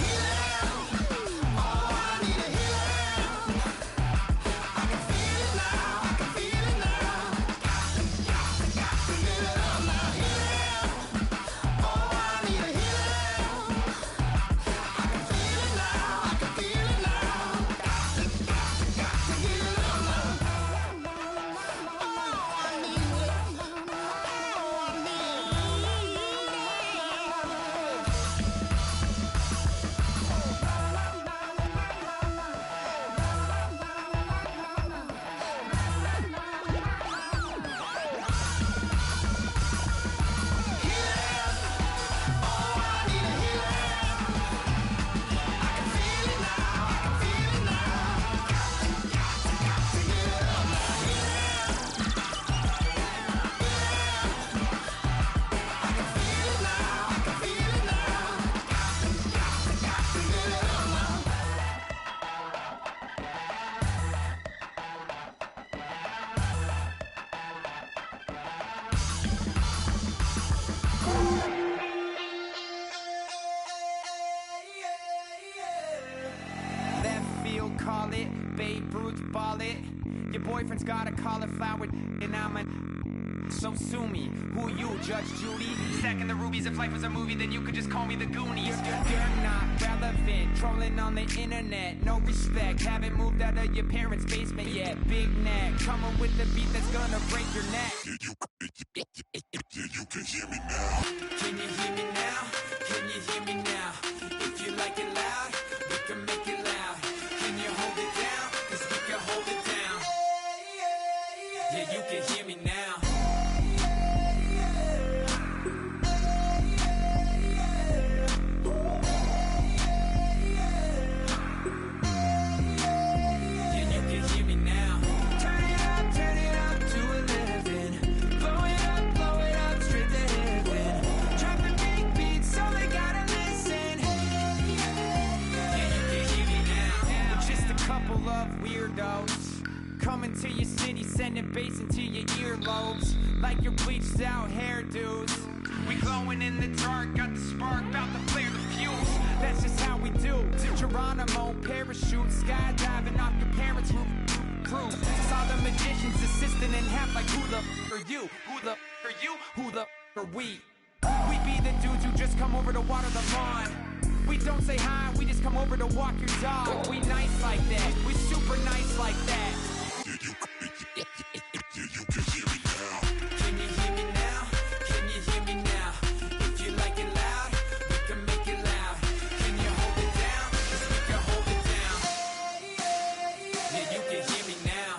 Healing, oh, I need a healing. I can feel it now, I can feel it now. Got to get it up now. Healing, oh, I need a healing. I can feel it now, I can feel it now. Got to get it up now. Oh, I need it. Oh, I need Left field, call it. Babe Ruth, ball it. Your boyfriend's got a cauliflower, and I'm a. So sue me. Who you, Judge Judy? Stacking the rubies. If life was a movie, then you could just call me the Goonies. You're not relevant. Trolling on the internet. No respect. Haven't moved out of your parents' basement yet. Big neck. Coming with the beat that's gonna break your neck. You can hear me now. Can you hear me now? Can you hear me now? If you like it loud, we can make it loud. Can you hold it down? 'Cause we can hold it down. Yeah, you can hear me now. Yeah, you can hear me now. Turn it up to 11. Blow it up straight to heaven. Dropping big beats, so they gotta listen. Yeah, you can hear me now. We're just a couple of weirdos coming to your city, sending bass into your earlobes like your bleached out hairdos. We glowing in the dark, got the spark, about to flare the fuse. That's just how we do. Geronimo, parachute, skydiving off your parents' roof. Crew, saw the magician's assistant in half like who the are you? Who the are you? Who the are we? We be the dudes who just come over to water the lawn. We don't say hi, we just come over to walk your dog. We nice like that, we super nice like that. You can hear me now. Can you hear me now? Can you hear me now? If you like it loud, we can make it loud. Can you hold it down? 'Cause we can hold it down. Yeah, you can hear me now.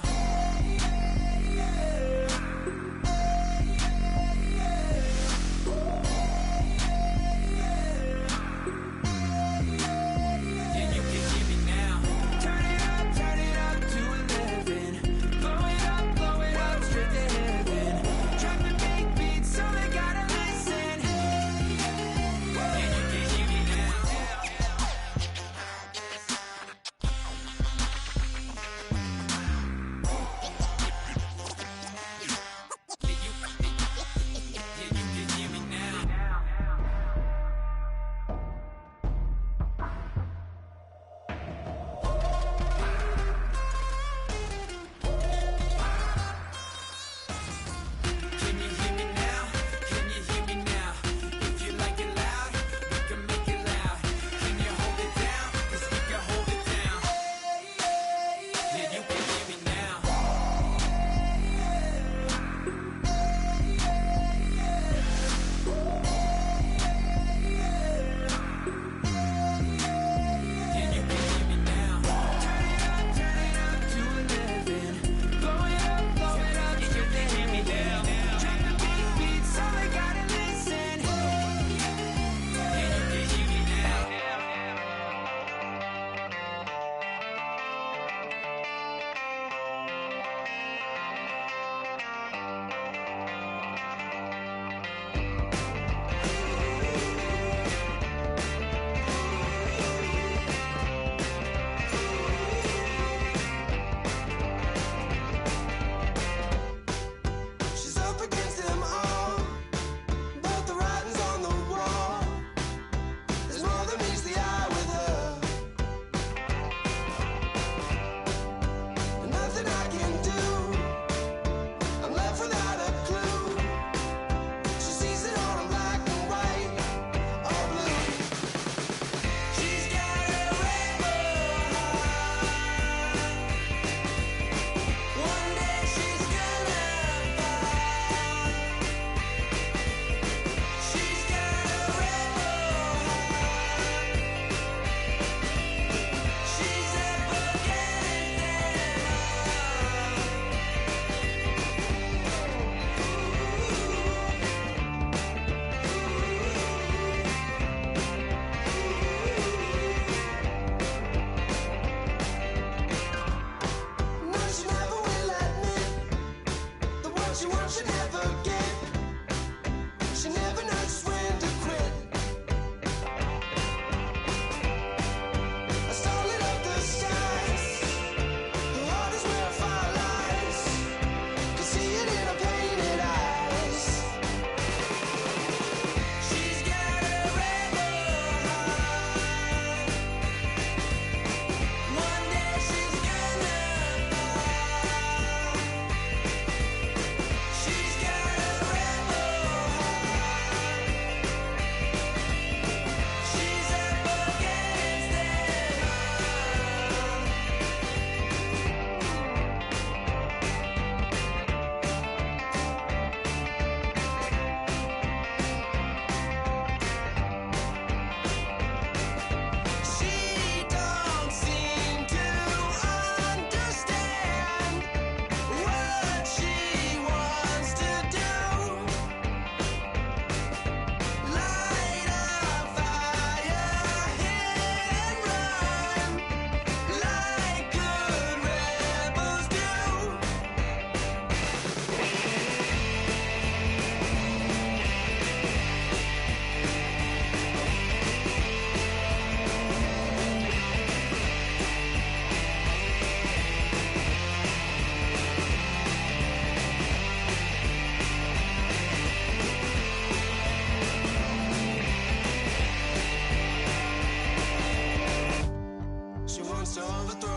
monster on the throne.